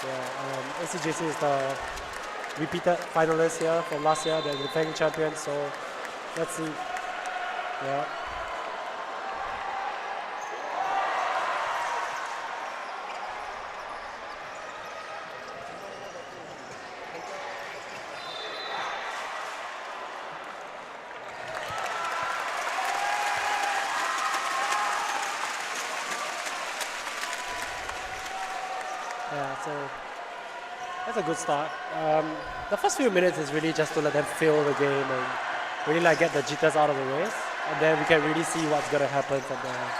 Yeah, ACJC is the repeated finalist here from last year. They're the defending champions, so let's see. Yeah. Yeah, so that's a good start. The first few minutes is really just to let them feel the game and really like get the jitters out of the way, and then we can really see what's gonna happen from there.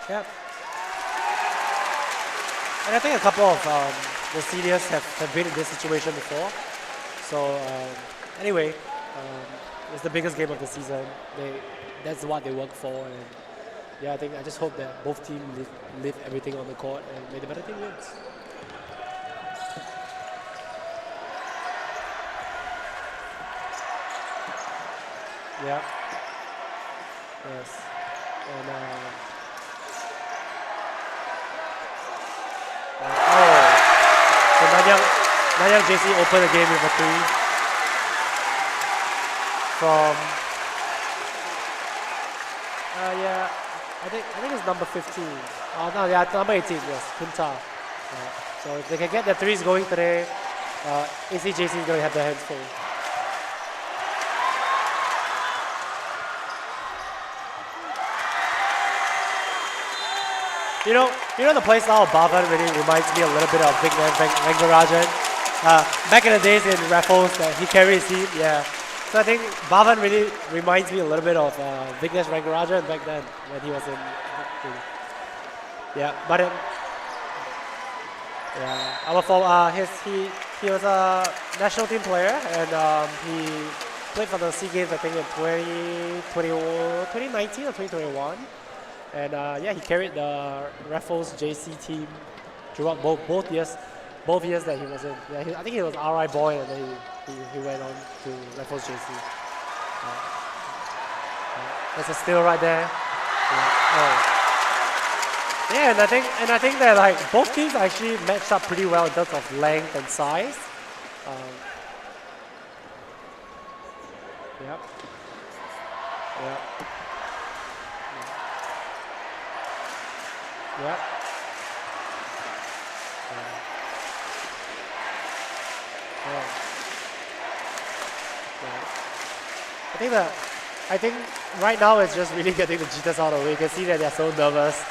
Yeah. And I think a couple of the seniors have been in this situation before. So anyway, it's the biggest game of the season. That's what they work for. And yeah, I just hope that both teams leave everything on the court and may the better team wins. Yeah. Yes. And so Nanyang JC opened the game with a 3 from yeah, I think it's number 15. Oh no, yeah, number 18. Yes, Punta. So if they can get their threes going today, ACJC is going to have their hands full. You know the play style of Bhavan really reminds me a little bit of Vignesh Rangarajan. Back in the days in Raffles, he carried his team, yeah. So I think Bhavan really reminds me a little bit of Vignesh Rangarajan back then when he was in. Yeah, but yeah, he was a national team player and he played for the SEA Games I think in 2019 or 2021. And yeah, he carried the Raffles JC team throughout both years that he was in. Yeah, I think he was RI boy, and then he went on to Raffles JC. That's a steal right there. Yeah, and I think that like both teams actually matched up pretty well in terms of length and size. Yep. Yep. Yep. I think right now it's just really getting the jitters out of the way. You can see that they're so nervous.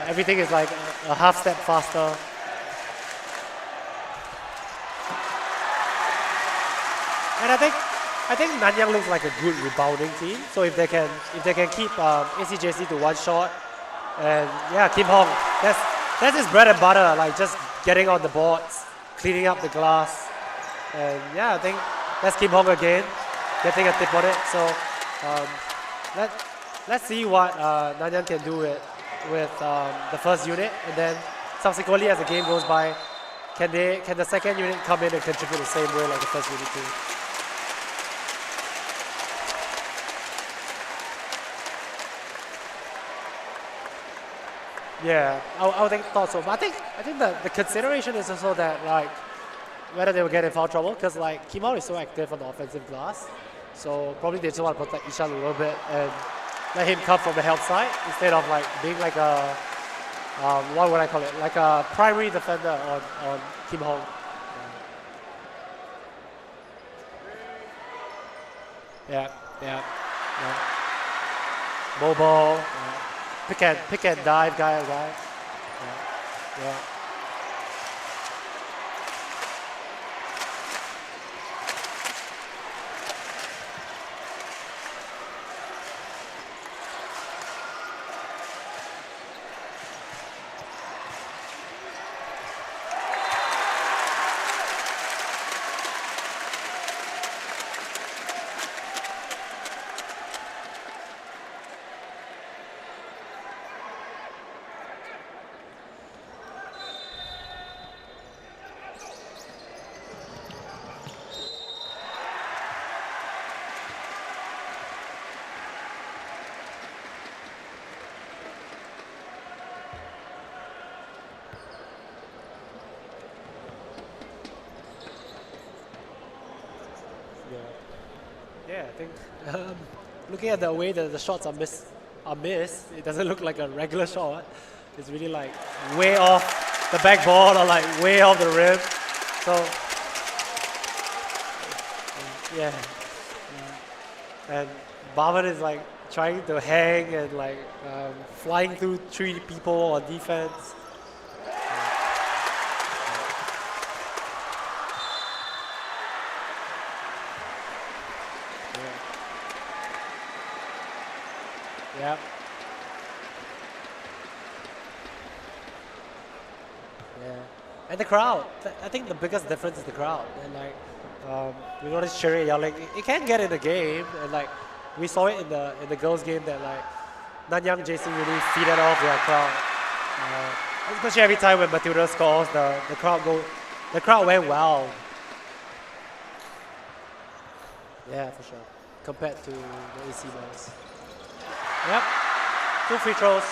Everything is like a half step faster. And I think Nanyang looks like a good rebounding team. So if they can keep ACJC to one shot. And yeah, Kim Hong, that's his bread and butter, like just getting on the boards, cleaning up the glass. And yeah, I think that's Kim Hong again, getting a tip on it. So let's see what Nanyang can do with the first unit, and then subsequently as the game goes by, can the second unit come in and contribute the same way like the first unit too? Yeah, I would thought so. But I think the consideration is also that like whether they will get in foul trouble, because like Kim Hong is so active on the offensive glass, so probably they just want to protect each other a little bit and let him come from the help side instead of like being like a what would I call it, like a primary defender on Kim Hong. Yeah. Mobile. Pick and dive guy. Yeah. yeah, I think looking at the way that the shots are missed, it doesn't look like a regular shot. It's really like way off the backboard or like way off the rim. So yeah, and Barman is like trying to hang and like flying through 3 people on defense. Yeah. Yeah. And the crowd. I think the biggest difference is the crowd. And like, we noticed cheering, yelling. It can get in the game, and like, we saw it in the girls' game that like, Nanyang JC really feeded off their crowd. Especially every time when Matilda scores, the crowd went wild. Yeah, for sure. Compared to the AC boys. Yep. 2 free throws.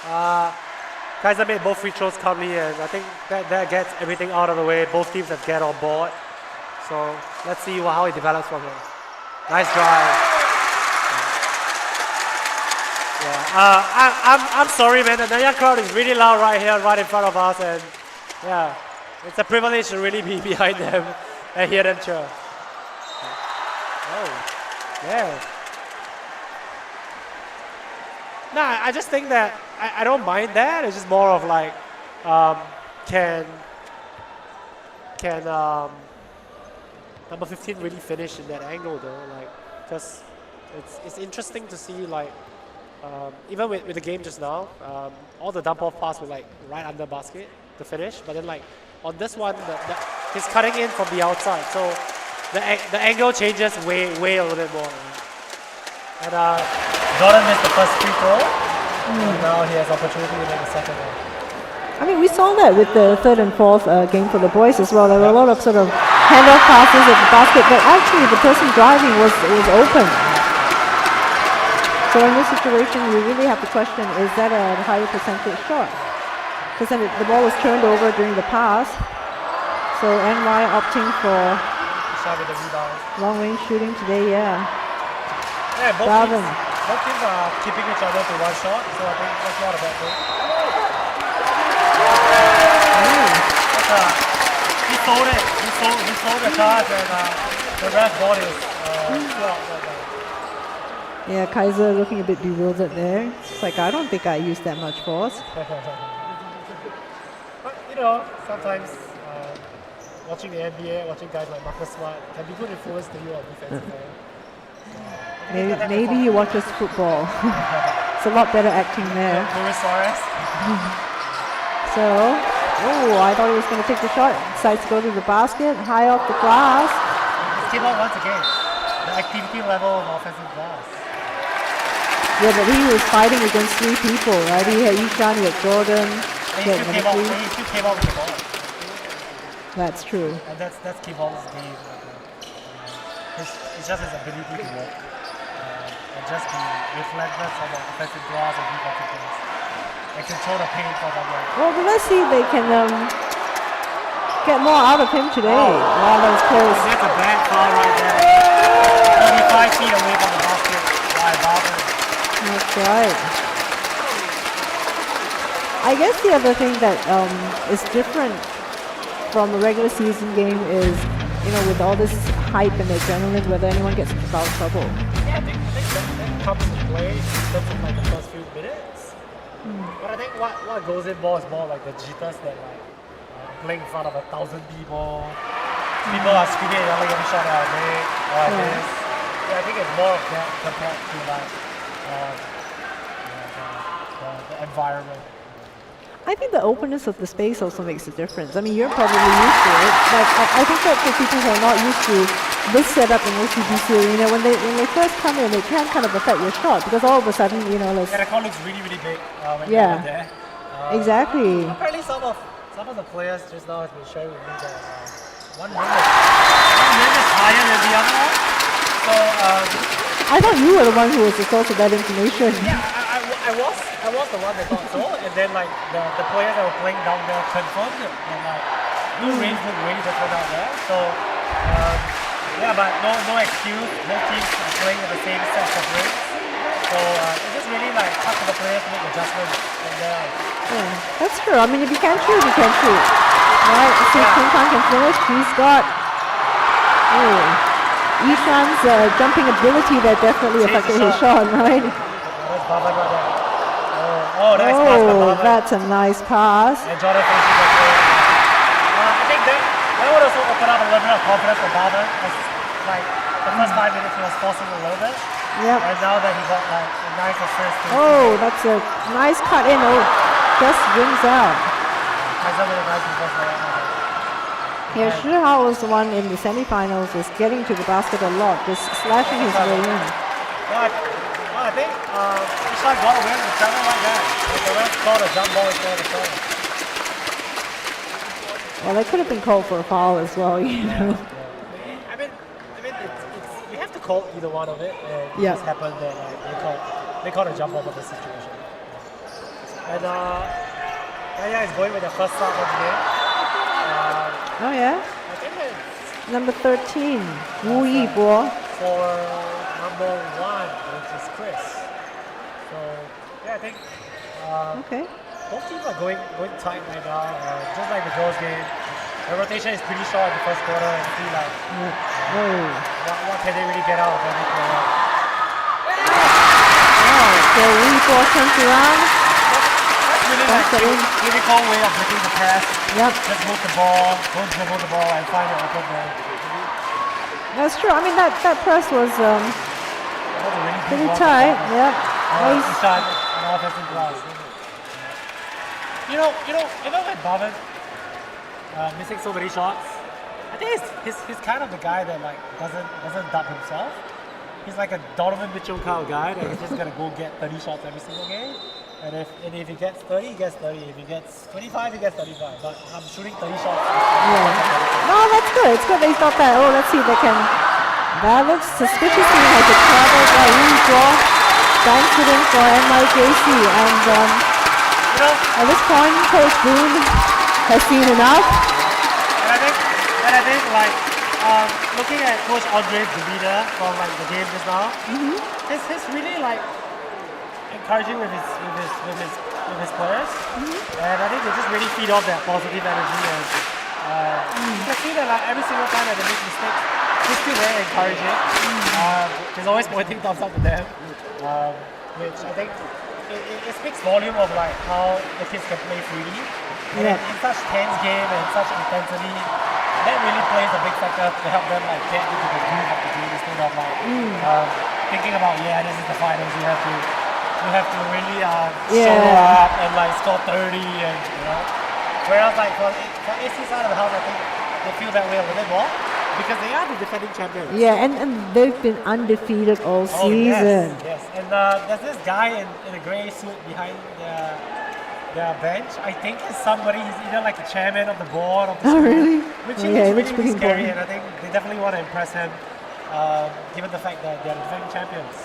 Yeah. Kaiser made both free throws calmly, and I think that gets everything out of the way. Both teams have get on board. So let's see how it develops from here. Nice drive. Yeah. I'm sorry, man. The Nanyang crowd is really loud right here, right in front of us, and yeah, it's a privilege to really be behind them and hear them cheer. Oh, yeah. Nah, I just think that I don't mind that. It's just more of like, can number 15 really finish in that angle though? Like, because it's interesting to see like, even with the game just now, all the dump off pass were like right under basket to finish, but then like on this one, he's cutting in from the outside, so the angle changes way a little bit more. And Jordan missed the first free throw, and now he has opportunity to make the second one. I mean, we saw that with the 3rd and 4th game for the boys as well. There were a lot of sort of handoff passes at the basket, but actually the person driving was open. So in this situation, you really have to question, is that a higher percentage shot? Because then the ball was turned over during the pass. So NY opting for Shot with the rebound. Long range shooting today, yeah. Yeah, both teams are keeping each other to one shot, so I think that's not a bad thing. He sold the charge, and the ref bought his. Yeah, Kaiser looking a bit bewildered there. It's like, I don't think I used that much force. But you know, sometimes watching the NBA, watching guys like Marcus Smart can be good influence to you on defensive end. Maybe he watches football. It's a lot better acting there. Luis Suarez. So, I thought he was going to take the shot. Decides to go to the basket, high off the glass. It came out once again. The activity level of offensive glass. Yeah, but he was fighting against 3 people, right? He had Ishan, he had Jordan. He still came out with the ball. That's true. And that's Keyboard's game. It's just his ability to work. And just be relentless on the offensive glass and defensive glass. And control the paint for them. Well, but let's see if they can get more out of him today. Wow, that was close. That's a bad foul right there. 35 feet away from the basket by Barber. That's right. I guess the other thing that is different from a regular season game is, with all this hype and adrenaline, whether anyone gets into foul trouble. Yeah, I think that comes into play in terms of like the first few minutes. But I think what goes in more is more like the jitters that like playing in front of 1,000 people. People are screaming and yelling every shot that I make or I miss. Yeah, I think it's more of that compared to like the environment. I think the openness of the space also makes a difference. I mean, you're probably used to it. Like, I think that for people who are not used to this setup in OCBC arena, when they first come in, it can kind of affect your shot because all of a sudden, the court looks really big when you're there. Exactly. Apparently, some of the players just now has been sharing with me that one rim is higher than the other one. So I thought you were the one who was the source of that information. Yeah, I was the one that thought so, and then like the players that were playing down there confirmed it, and like Blue rings look really different out there. So, yeah, but no excuse. Both teams are playing at the same set of rings. So it's just really like up to the players to make adjustments from there. Yeah, that's true. I mean, if you can shoot, you can shoot. Right? See if King Kong can finish. He's got Ishan's jumping ability that definitely affected his shot, right? That's Bhavan right there. Oh, nice pass from Bhavan. That's a nice pass. And Jordan finishing that goal. I think that would also open up a little bit of confidence for Bhavan. Like the first 5 minutes he was forcing a little bit. Yep. And now that he got like a nice assist. Oh, that's a nice cut in. Oh, just rings out. Yeah, Shi Hao was the one in the semifinals, was getting to the basket a lot, just slashing his way in. I think Ishan got away with the channel like that. The rest called a jump ball instead of a shot. Well, that could have been called for a foul as well, you know. I mean, you have to call either one of it, and it just happened that they called a jump ball for the situation. And NANYANG is going with the first start of the game. Oh yeah? I think it's number 13, Wu Yibo. for number 1, which is Chris. So yeah, I think Okay. both teams are going tight right now. Just like the girls' game, the rotation is pretty short in the first quarter, and see like what can they really get out of every player. So Wu Yibo turns around. Really like typical way of breaking the press. Yep. Just move the ball, don't dribble the ball, and find it open there. That's true. I mean, that press was pretty tight. Yep. Nice shot on offensive glass. You know, even with Bhavan missing so many shots, I think he's kind of the guy that like doesn't dub himself. He's like a Donovan Mitchell kind of guy that he's just gonna go get 30 shots every single game. And if he gets 30, he gets 30. If he gets 25, he gets 35. But I'm shooting 30 shots. No, that's good. It's good that he's got that. Oh, let's see if they can. That looks suspiciously like a travel by Wu Yibo. Banks it in for NYJC. And at this point, Coach Boone has seen enough. And I think like looking at Coach Andre's demeanor from like the game just now, he's really like encouraging with his players, and I think they just really feed off that positive energy. And you can see that like every single time that they make mistakes, he's still very encouraging. He's always pointing thumbs up to them, which I think it speaks volume of like how the kids can play freely. And in such tense game and such intensity, that really plays a big factor to help them like get into the groove of the game instead of like thinking about this is the finals. You have to really show up and like score 30 and Whereas like for AC side of the house, I think they feel that way a little bit more because they are the defending champions. Yeah, and they've been undefeated all season. Yes. And there's this guy in a grey suit behind their bench. I think is somebody. He's either like the chairman of the board of the school, really? Which It looks looks really pretty scary, important. and I think they definitely want to impress him, given the fact that they're the defending champions.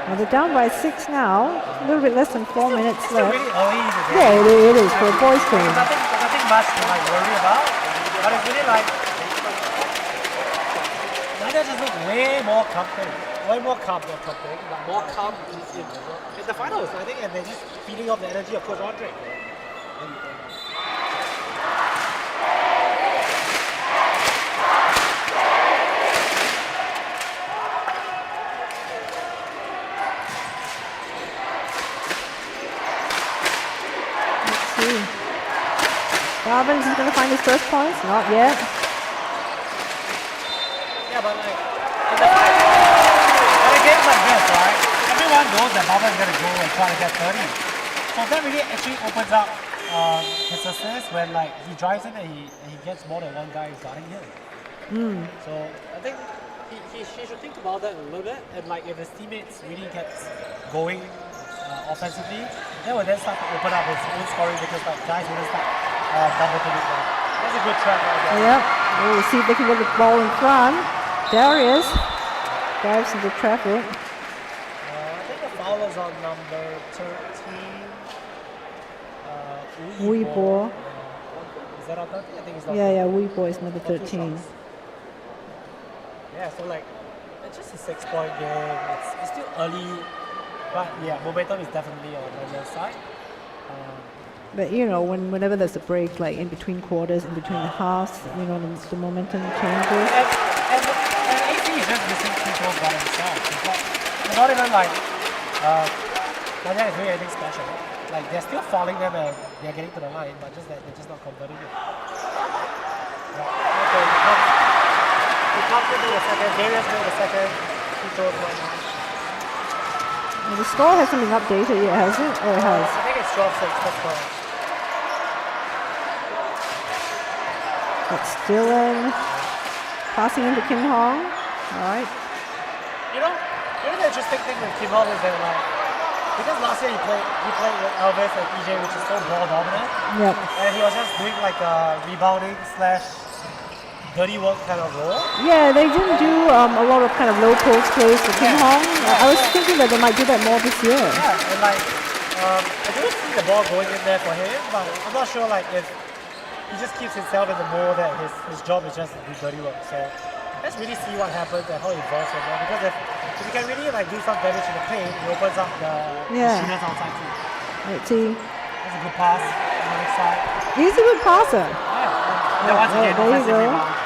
Well, they're down by 6 now. A little bit less than 4 minutes It's left. really early in the game. Yeah, it is for a boys' team. Nothing much to like worry about, but it's really like NANYANG just look way more comfortable, but more calm in the finals. I think, and they're just feeding off the energy of Coach Andre. Robbins is going to find his first points. Not yet. Yeah, but like in the in a game like this, right? Everyone knows that Bhavan is going to go and try to get 30. So that really actually opens up his success when like he drives in and he gets more than one guy guarding him. So I think he should think about that a little bit, and like if his teammates really get going offensively, that will then start to open up his own scoring because like guys will start double to it. That's a good track right there. Yep. We'll see if they can get the ball in front. Darius drives into traffic. I think the foul is on number 13. Wu Yibo. that on 13? I think he's not. Yeah, Wee Boy's number Got 2 13. shots. Yeah, so like, it's just a 6-point game. It's still early, but yeah, momentum is definitely on Nanyang's side. But you know, whenever there's a break, like in between quarters, in between the halves, you know, the momentum changes. And AC is just missing 2 goals by themselves. It's like, they're not even like, Nanyang is doing anything special. Like, they're still fouling them and they're getting to the line, but just that they're just not converting it. Okay, we come to the second. Darius made the second free throw right now. And the score hasn't been updated yet, has it? Or it has? I think it's 12-6, that's correct. It's Dylan passing into Kim Hong. All right. You know the interesting thing with Kim Hong is that like, because last year he played with Elvis and EJ, which is so ball dominant. Yep. And he was just doing like a rebounding / dirty work kind of role. Yeah, they didn't do a lot of kind of low post plays for Kim Hong. I was thinking that they might do that more this year. Yeah, and like, I don't see the ball going in there for him, but I'm not sure like if he just keeps himself in the mold that his job is just to do dirty work. So let's really see what happens and how it evolves from there. Because if you can really like do some damage in the paint, it opens up the shooters outside too. Let's see. That's a good pass on the other side. He's a good passer. Yeah, once again, there you offensive go. rebound.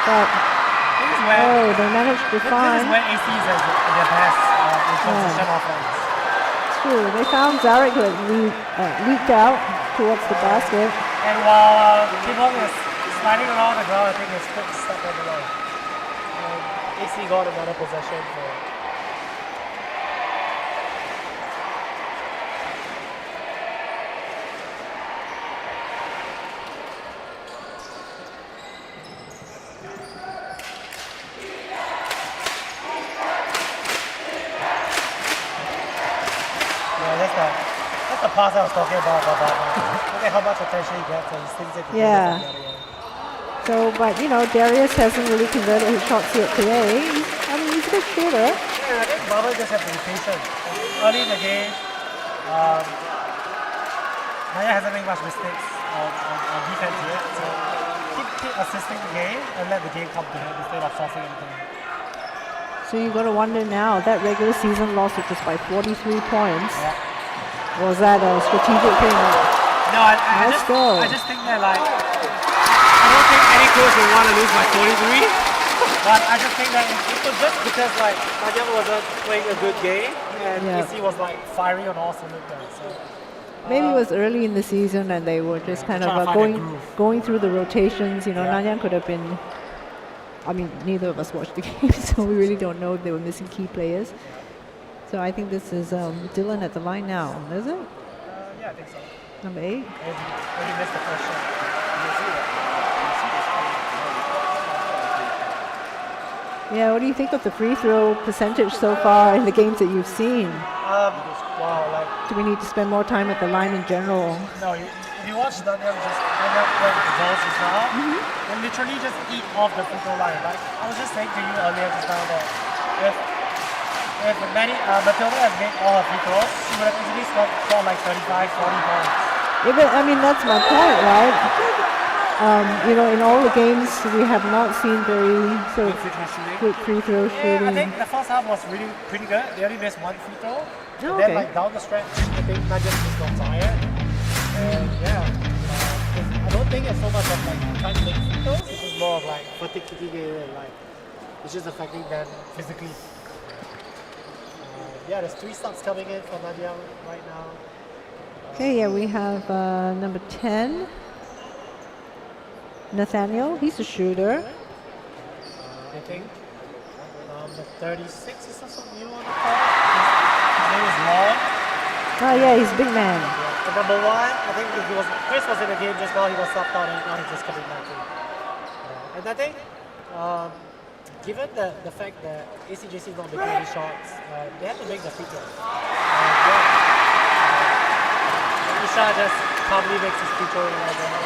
But This is where they managed to this find. is where AC is at their best in transition offense. True, they found Zarek who had leaked out towards the basket. And while Kim Hong is sliding around the ground, I think his foot stuck on the line. And AC got another possession for. That's the pass I was talking about. Look at how much attention he gets and he sings it. Yeah. So, but you know, Darius hasn't really converted his shots yet today. I mean, he's a good shooter. Yeah, I think Baba just has to be patient. Early in the game, Nanya hasn't made much mistakes on defense yet. So keep assisting the game and let the game come to him instead of forcing anything. So you got to wonder now, that regular season loss, which was by 43 points, was that a strategic thing? No, I just think that like, I don't think any coach would want to lose by 43. But I just think that it was just because like Nanyang wasn't playing a good game and AC was like firing on all cylinders. So maybe it was early in the season and they were just kind of going through the rotations. You know, Nanyang could have been. I mean, neither of us watched the game, so we really don't know if they were missing key players. So I think this is Dylan at the line now, is it? Yeah, I think so. Number 8. Maybe missed the first shot. Yeah, what do you think of the free throw percentage so far in the games that you've seen? Wow, like. Do we need to spend more time at the line in general? No, if you watch Nanyang play the balls just now, they literally just eat off the free throw line. Like I was just saying to you earlier just now that if Matilda has made all her free throws, she would have easily scored like 35, 40 points. Yeah, but I mean, that's my point, right? You know, in all the games, we have not seen very sort of good free throw shooting. I think the first half was really pretty good. They only missed 1 free throw. Oh, Then like down the stretch, I think Nanyang just got tired. And I don't think it's so much of like trying to make free throws. It's just more of like fatigue kicking in and like it's just affecting them physically. There's 3 stops coming in for Nanyang right now. Okay, yeah, we have number 10, Nathaniel. He's a shooter. I think the 36 is also new on the court. His name is Long. Oh yeah, he's a big man. And number 1, I think Chris was in the game just now. He was subbed out and now he's just coming back in. And I think, given the fact that ACJC is not making any shots, they have to make the free throws. Isha just calmly makes his free throw right there.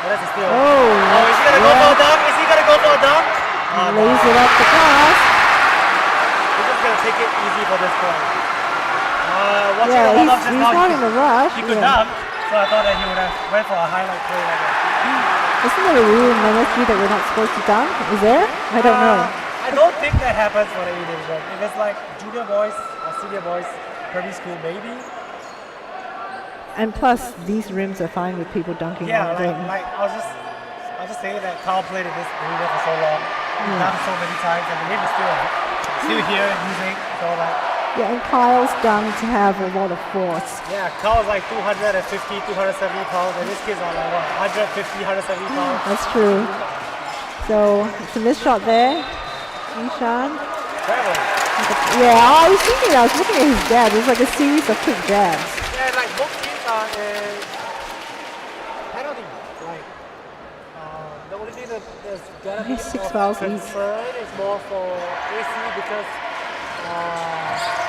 That's a steal. Oh, is he gonna go for a dunk? Is he gonna go for a dunk? Lays it up the glass. He's just gonna take it easy for this point. Yeah, he's not in a rush. He could dunk, so So I thought that he would have went for a highlight play like that. Isn't there a rule in NSG that we're not supposed to dunk? Is there? I don't know. I don't think that happens for the A division. If it's like junior boys or senior boys, primary school maybe. And plus, these rims are fine with people dunking Yeah, on them. like I was just saying that Carl played in this arena for so long, done so many times, and the rim is still here and using. So like. Yeah, and Kyle's dunks have a lot of force. Yeah, Carl's like 250, 270 pounds, and these kids are like what, 150, 170 pounds. That's true. So it's a missed shot there. Ishan. Travel. Yeah, I was thinking, I was looking at his jab. It was like a series of quick jabs. Yeah, like both teams are penalty. Like the only thing that there's gonna be 6 more fouls each. concern is more for AC because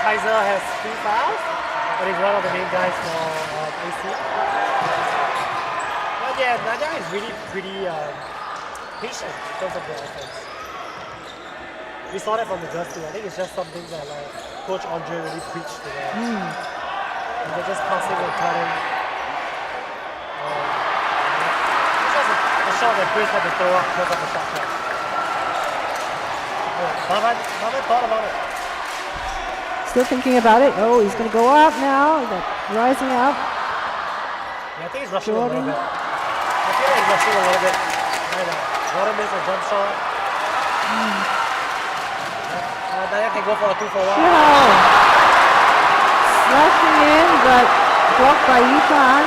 Kaiser has 3 fouls, but he's one of the main guys for AC. But yeah, NANYANG is really pretty patient in terms of their offense. We saw that from the girls too. I think it's just something that like Coach Andre really preached to them. And they're just passing and cutting. It's just a shot that Chris had to throw up because of the shot clock. Bhavan thought about it. Still thinking about it. Oh, he's going to go up now. Rising up. Yeah, I think he's rushing a little bit. I feel like he's rushing a little bit right now. Jordan missed a jump shot. NANYANG can go for a 2 for 1. Wow. Slashing in, but blocked by Ishan.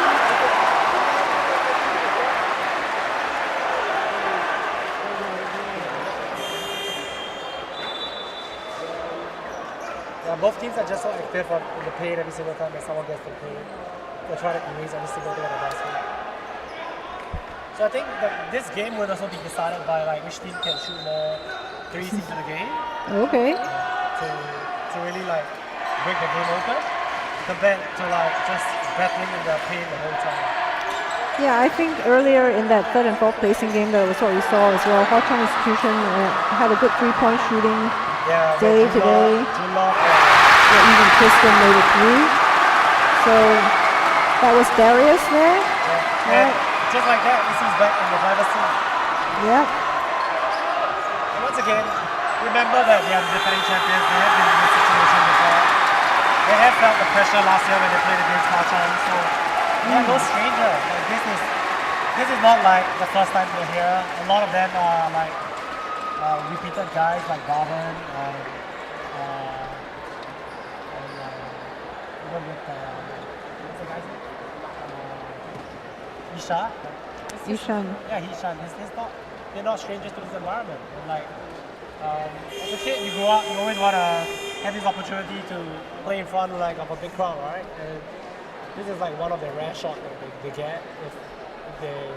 Yeah, both teams are just so active in the paint every single time that someone gets the paint. They try to erase every single thing on the basket. So I think that this game will also be decided by like which team can shoot more threes into the game. Okay. To really like break the game open compared to like just battling in the paint the whole time. Yeah, I think earlier in that third and fourth placing game, that was what we saw as well. Hwa Chong Institution had a good 3-point shooting day today. Even Kristen made it through. So that was Darius there. Yeah. And just like that, this is back in the driver's seat. Yeah. And once again, remember that they are the defending champions. They have been in this situation before. They have felt the pressure last year when they played against Hwa Chong. So they are no stranger. Like, this is not like the first time they're here. A lot of them are like repeated guys like Bhavan and even with what's the guy's name? Isha. Ishan. Yeah, Ishan. They're not strangers to this environment. And like as a kid, you grow up, you always want to have this opportunity to play in front like of a big crowd, right? And this is like one of the rare shots that they get if they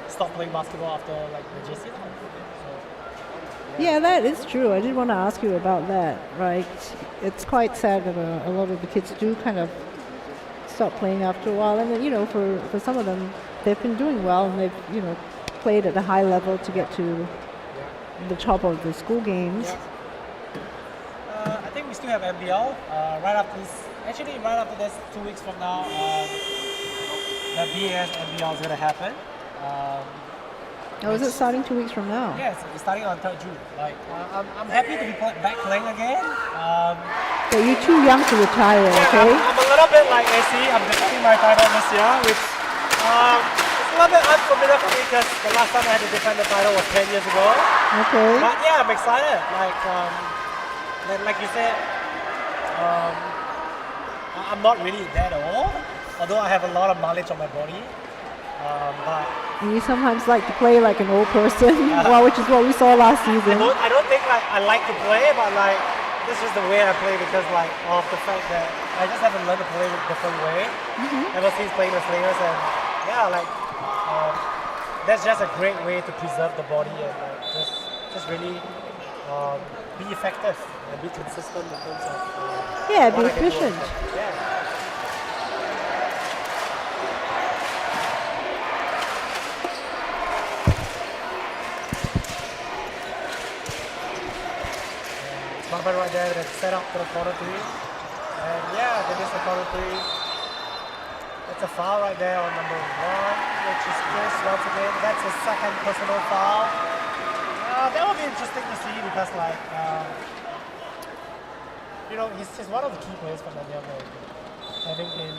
stop playing basketball after like the JC life. So, Yeah, that is true. I did want to ask you about that, right? It's quite sad that a lot of the kids do kind of stop playing after a while. And then, you know, for some of them, they've been doing well and they've, you know, played at a high level to get to the top of the school games. I think we still have MBL right after this. Actually, right after this, 2 weeks from now, the BAS MBL is going to happen. Is it starting 2 weeks from now? Yes, it's starting on 3rd June. Like, I'm happy to be back playing again. So you're too young to retire, okay? I'm a little bit like AC. I'm defending my title this year, which it's a little bit unfamiliar for me because the last time I had to defend the title was 10 years ago. Okay. But yeah, I'm excited. Like you said, I'm not really that old, although I have a lot of mileage on my body. But And you sometimes like to play like an old person, well, which is what we saw last season. I don't think like I like to play, but like this is the way I play because like of the fact that I just haven't learned to play a different way ever since playing with players, and yeah, like that's just a great way to preserve the body and like just really be effective and be consistent in terms of Yeah, be what I can do. efficient. Yeah. Bhavan right there, that set up for the corner three. And yeah, they missed the corner three. That's a foul right there on number 1, which is Chris once again. That's his second personal foul. That will be interesting to see because, like, you know, he's one of the key players for NANYANG. Having him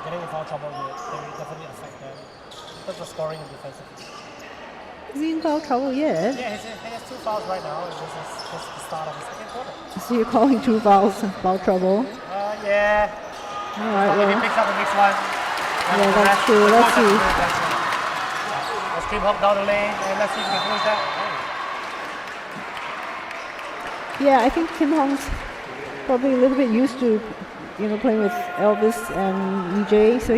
getting in foul trouble will definitely affect them in terms of scoring and defensively. Is he in foul trouble yet? Yeah, he has 2 fouls right now, and this is just the start of the second quarter. So you're calling 2 fouls foul trouble? Yeah. All right, If well. he picks up the next one. Yeah, that's true. Let's see. Let's keep him down the lane, and let's see if we can finish that. Yeah, I think Kim Hong's probably a little bit used to, you know, playing with Elvis and EJ, so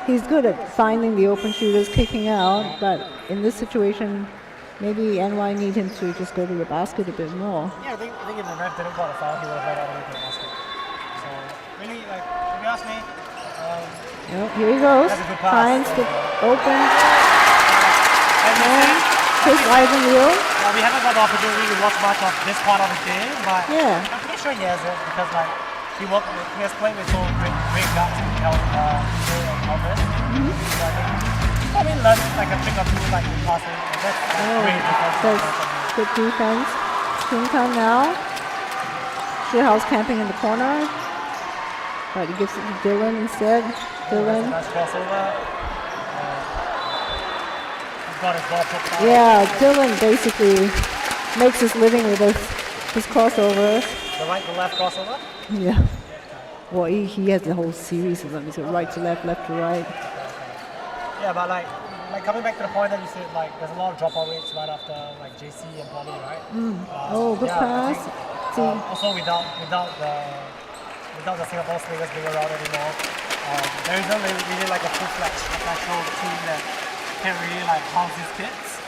he's good at finding the open shooters, kicking out, but in this situation, maybe NY need him to just go to the basket a bit more. Yeah, I think if the ref didn't call a foul, he would have led all the way to the basket. So, really, like, if you ask me, here he goes. Finds the open. And Chris Ivanil. Well, we haven't got the opportunity to watch much of this part of the game, but yeah. I'm pretty sure he has it because, like, he has played with so great guys in Elvis. So I think probably learned like a trick or two, like in passing. And that's great defense. That's good defense. Screen time now. Shiehao's camping in the corner. But he gives it to Dylan instead. Dylan. Nice crossover. He's got his ball put down. Yeah, Dylan basically makes his living with his crossovers. The right to left crossover? Yeah. Well, he has the whole series of them. He's got right to left, left to right. Yeah, but like coming back to the point that you said, like there's a lot of dropout rates right after like JC and Poly, right? Good pass. Also without the Singapore Slingers being around anymore, there isn't really like a full-fledged professional team that can really like house these kids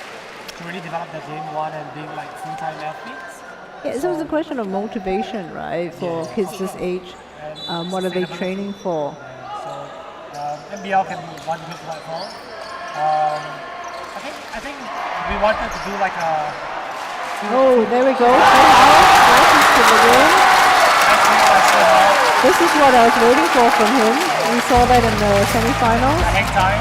to really develop their game one and being like full-time athletes. Yeah, so it's a question of motivation, right? For kids this age, what are they training for? NBL can be one good platform. I think we wanted to do like a. Oh, there we go. This is what I was waiting for from him. We saw that in the semifinals. Hang time.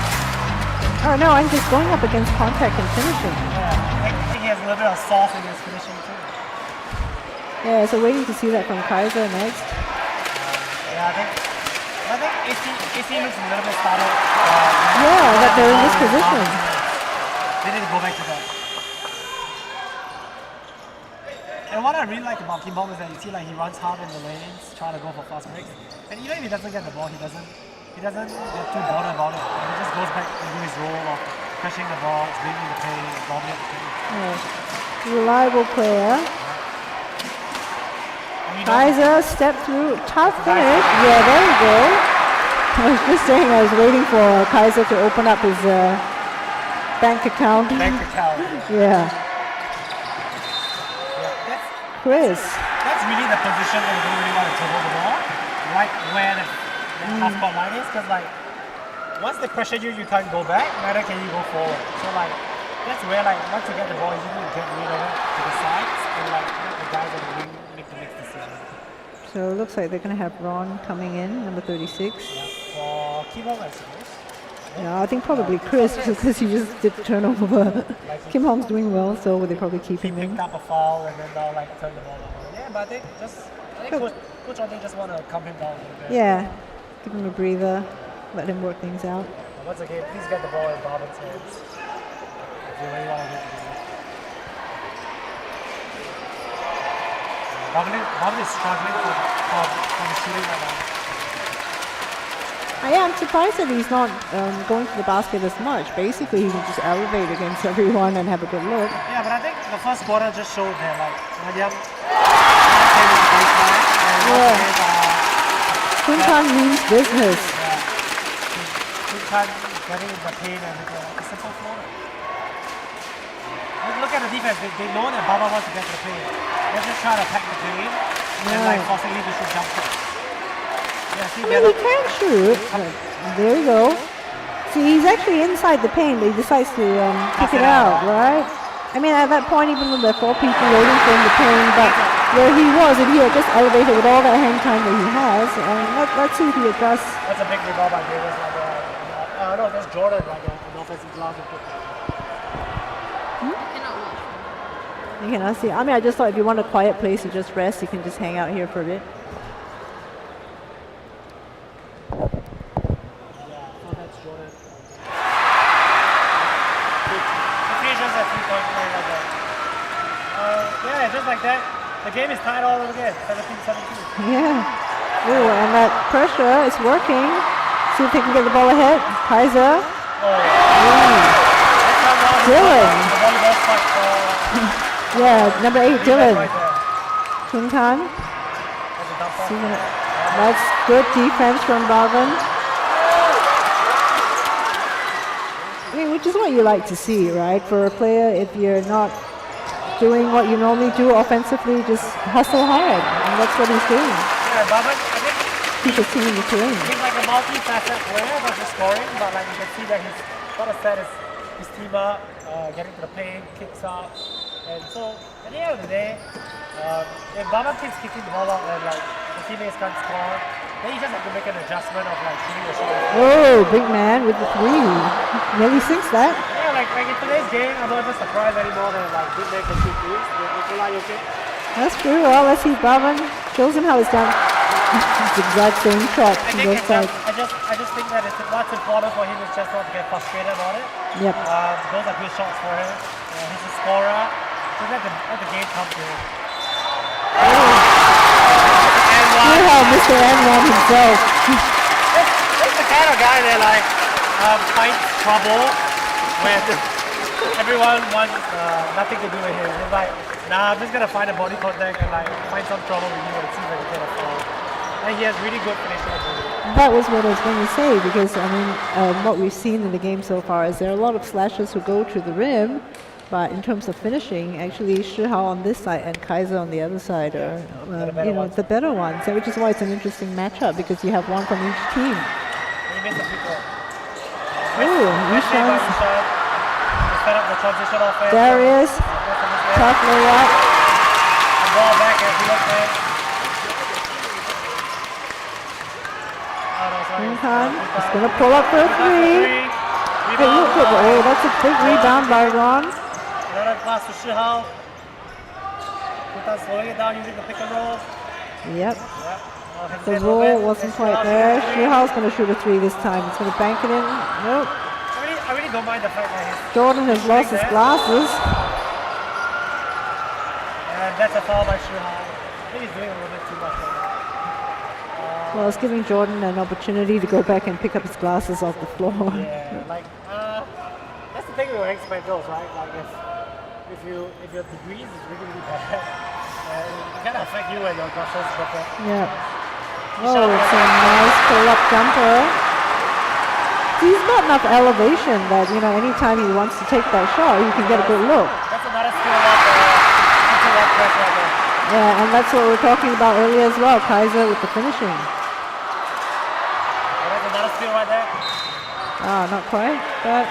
Oh no, I'm just going up against contact and finishing. Yeah, I think he has a little bit of sauce in his finishing too. Yeah, so waiting to see that from Kaiser next. Yeah, I think AC looks a little bit startled. That they're in this position. They need to go back to that. And what I really like about Kim Hong is that you see like he runs hard in the lanes, trying to go for fast breaks. And even if he doesn't get the ball, he doesn't get too bothered about it. And he just goes back into his role of crashing the ball, being in the paint, dominate the paint. Yeah. Reliable player. Kaiser step through, tough finish. Yeah, there we go. I was just saying I was waiting for Kaiser to open up his bank account. Yeah. Chris. That's really the position that you don't really want to dribble the ball, right where the half-court line is, because like once they pressure you, you can't go back, neither can you go forward. So like that's where like once you get the ball, you need to get rid of it to the sides and like let the guys on the wing make the next decision. So it looks like they're going to have Ron coming in, number 36. Yeah, for Kim Hong, I suppose. Yeah, I think probably Chris, because he just did turnover. Kim Hong's doing well, so they probably keep him in. He picked up a foul and then now like turn the ball over. Yeah, but I think Coach Andre just want to calm him down a little bit. Yeah, give him a breather, let him work things out. Once again, please get the ball in Barben's hands if you really want to get it. Barben is struggling for the shooting right now. I'm surprised that he's not going to the basket as much. Basically, he can just elevate against everyone and have a good look. Yeah, but I think the first quarter just showed that like NANYANG came with the baseline and Kuntan means business. Yeah. Kuntan getting in the paint and a simple floater. Look at the defense. They know that Baba wants to get to the paint. They're just trying to attack the paint and like forcing him to shoot jump shots. Yeah, see, he can shoot. There you go. See, he's actually inside the paint, but he decides to kick it out, right? I mean, at that point, even though there are 4 people waiting for him to ping, but where he was, if he had just elevated with all that hang time that he has, let's see if he adjusts. That's a big rebound by Davis. No, that's Jordan, like an offensive glass. You cannot see. I mean, I just thought if you want a quiet place to just rest, you can just hang out here for a bit. Yeah, just like that. The game is tied all over again, 17-17. Yeah. Ooh, and that pressure is working. See if they can get the ball ahead. Kaiser. Dylan. Yeah, number 8, Dylan. Chun Kan. That's good defense from Bhavin. I mean, which is what you like to see, right? For a player, if you're not doing what you normally do offensively, just hustle hard, and that's what he's doing. Yeah, Bhavin, I think he's a team in the terrain. He's like a multi-facet player, not just scoring, but like you can see that he's got to set his team up, getting to the paint, kicks out, and so at the end of the day, if Bhavin keeps kicking the ball out and like the teammates can't score, then you just have to make an adjustment of like shooting the shot. Oh, big man with the 3. Nearly sinks that. Yeah, like in today's game, I'm not even surprised anymore that like big men can shoot threes. Okay? That's true. Well, let's see. Bhavin shows him how it's done. It's the exact same shot from both sides. I just think that what's important for him is just not to get frustrated about it. Yep. Those are good shots for him. He's a scorer. Just let the game come to him. See how Mr. N1 himself. He's the kind of guy that like finds trouble when everyone wants nothing to do with him. He's like, nah, I'm just gonna find a body contact and like find some trouble with you and see if I can get a foul. And he has really good finishing ability. That was what I was going to say, because I mean, what we've seen in the game so far is there are a lot of slashers who go to the rim, but in terms of finishing, actually Shihao on this side and Kaiser on the other side are the better ones, which is why it's an interesting matchup, because you have one from each team. He missed a free throw. Ooh, Yushan's set up the transition offense. Darius, tough layup. The ball back as he looks at. Chun Kan is going to pull up for a 3. Oh, that's a big rebound by Ron. Another pass to Shihao. Chun Kan slowing it down using the pick and roll. Yep. The roll wasn't quite there. Shihao's going to shoot a 3 this time. He's going to bank it in. Nope. I really don't mind the fact that Jordan has lost his glasses. And that's a foul by Shihao. I think he's doing a little bit too much right now. Well, it's giving Jordan an opportunity to go back and pick up his glasses off the floor. Yeah, like that's the thing with rank spectacles, right? Like if your degrees is really bad, it can affect you when your glasses drop. Yeah. Oh, it's a nice pull-up jumper. He's got enough elevation that anytime he wants to take that shot, he can get a good look. That's another skill of press right there. Yeah, and that's what we were talking about earlier as well. Kaiser with the finishing. Another steal right there. Not quite, but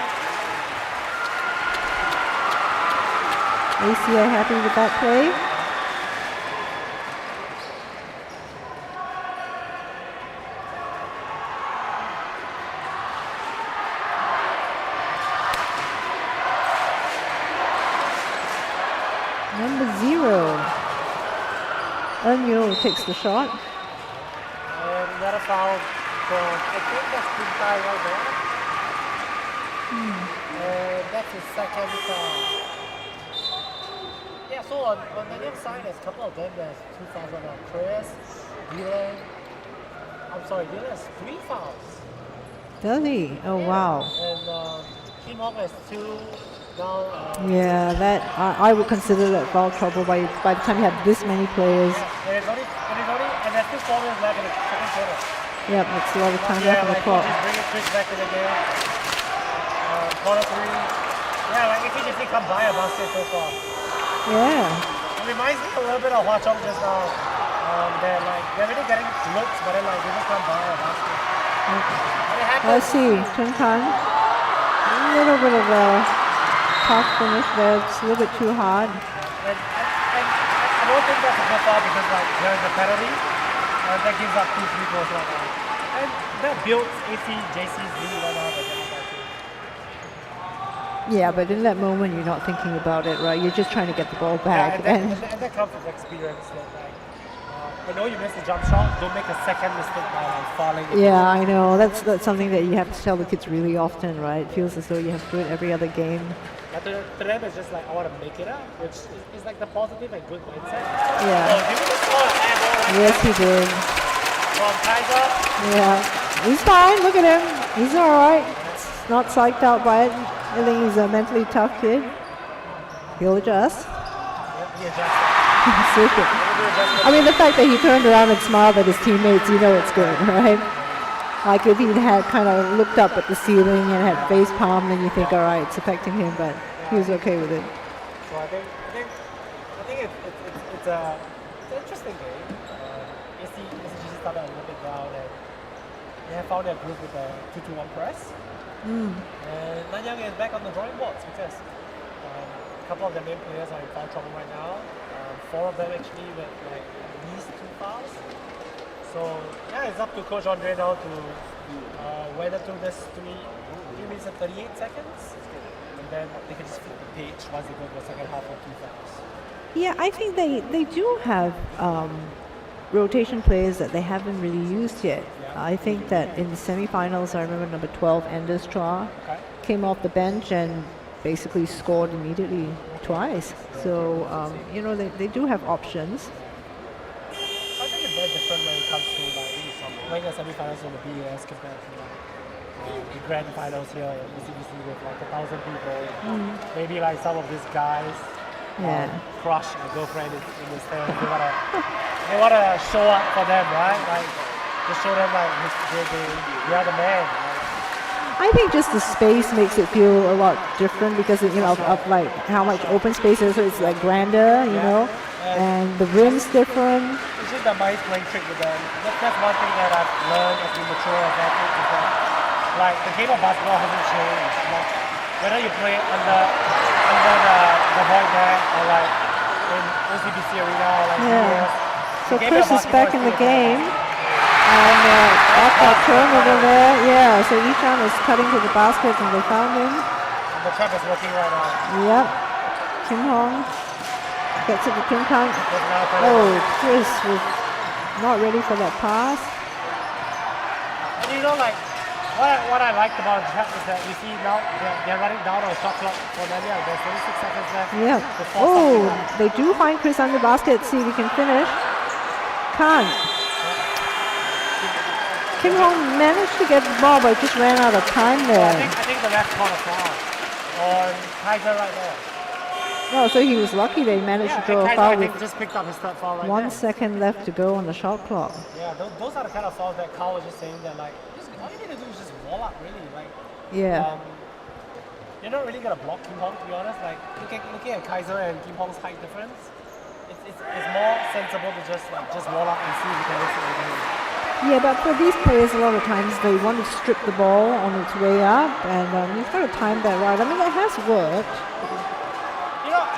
ACA happy with that play. Number 0. Eunyo takes the shot. And another foul. So I think that's Chun Kan right there. And that's his second foul. Yeah, so on the NANYANG side, there's a couple of them. There's 2 fouls on Chris, Dylan. I'm sorry, Dylan has 3 fouls. Does he? Oh, yeah. Wow. And Kim Hong has 2. Now, yeah, that I would consider that foul trouble by the time you have this many players. Yeah, and there's 2 quarters left in the second quarter. Yep, that's a lot of time left on the clock. Just bring it Chris back in the game. Quarter 3. Yeah, like ACJC can't buy a basket so far. Yeah. It reminds me a little bit of Hwa Chong just now. They're really getting looks, but then they just can't buy a basket. But Let's see, Chun Kan. A little bit of a tough finish there. It's a little bit too hard. And I don't think that's a good foul because like there is a penalty that gives up 2 free throws right now. And that builds ACJC's lead right now. Yeah, but in that moment, you're not thinking about it, right? You're just trying to get the ball back. Yeah, and that comes with experience. Like, I know you missed a jump shot. Don't make a second mistake by like falling. Yeah, I know. That's something that you have to tell the kids really often, right? It feels as though you have to do it every other game. But to them, it's just like, I want to make it up, which is like the positive and good mindset. Yeah. So, did you just score an air ball right Yes, he did. from Kaiser? Yeah. He's fine. Look at him. He's all right. Not psyched out by it. I think he's a mentally tough kid. He'll adjust. Yep, he adjusted. Super. I mean, the fact that he turned around and smiled at his teammates, you know it's good, right? Like if he had kind of looked up at the ceiling and had face palm, then you think, all right, it's affecting him, but he was okay with it. So I think it's an interesting game. ACJC started a little bit down, and they have found their groove with the 2-2-1 press. And NANYANG is back on the drawing boards because a couple of their main players are in foul trouble right now. 4 of them actually with like at least 2 fouls. So yeah, it's up to Coach Andre now to weather through this 3 minutes and 38 seconds, and then they can just flip the page once they go to the second half with 2 fouls. Yeah, I think they do have rotation players that they haven't really used yet. Yeah. I think that in the semifinals, I remember number 12, Anders Tra, came off the bench and basically scored immediately twice. So, you know, they do have options. I think it's very different when it comes to like playing the semifinals in the BAS compared to like the grand finals here at ACJC with like 1,000 people. Maybe like some of these guys crush a girlfriend in the stand. They wanna show up for them, right? Like just show them like they are the man. I think just the space makes it feel a lot different because of, you know, of like how much open space is, so it's like grander, you know, and the rim's different. It's just the mind's playing trick with them. That's one thing that I've learned as we mature as athletes is that like the game of basketball hasn't changed. Like whether you play under the void net or like in OCBC arena or like US, so Chris is back in the game. And off that turnover there, yeah, so Ishan is cutting to the basket and they found him. And the trap is working right now. Yep. Kim Hong gets it to Kim Kang. Oh, Chris was not ready for that pass. And you know, like, what I liked about the trap is that you see now they're running down on shot clock for NANYANG. There's 36 seconds left. Yeah. Oh, they do find Chris on the basket. See if he can finish. Can't. Kim Hong managed to get the ball, but just ran out of time there. I think the ref called a foul on Kaiser right there. No, so he was lucky they managed to draw a Kaiser, foul I think, with just picked up his third foul right 1 there. second left to go on the shot clock. Yeah, those are the kind of fouls that Carl was just saying that like, all you need to do is just wall up really. Like, you're not really gonna block Kim Hong, to be honest. Like looking at Kaiser and Kim Hong's height difference, it's more sensible to just wall up and see if you can miss it again. Yeah, but for these players, a lot of times they want to strip the ball on its way up, and you've got to time that right. I mean, it has worked.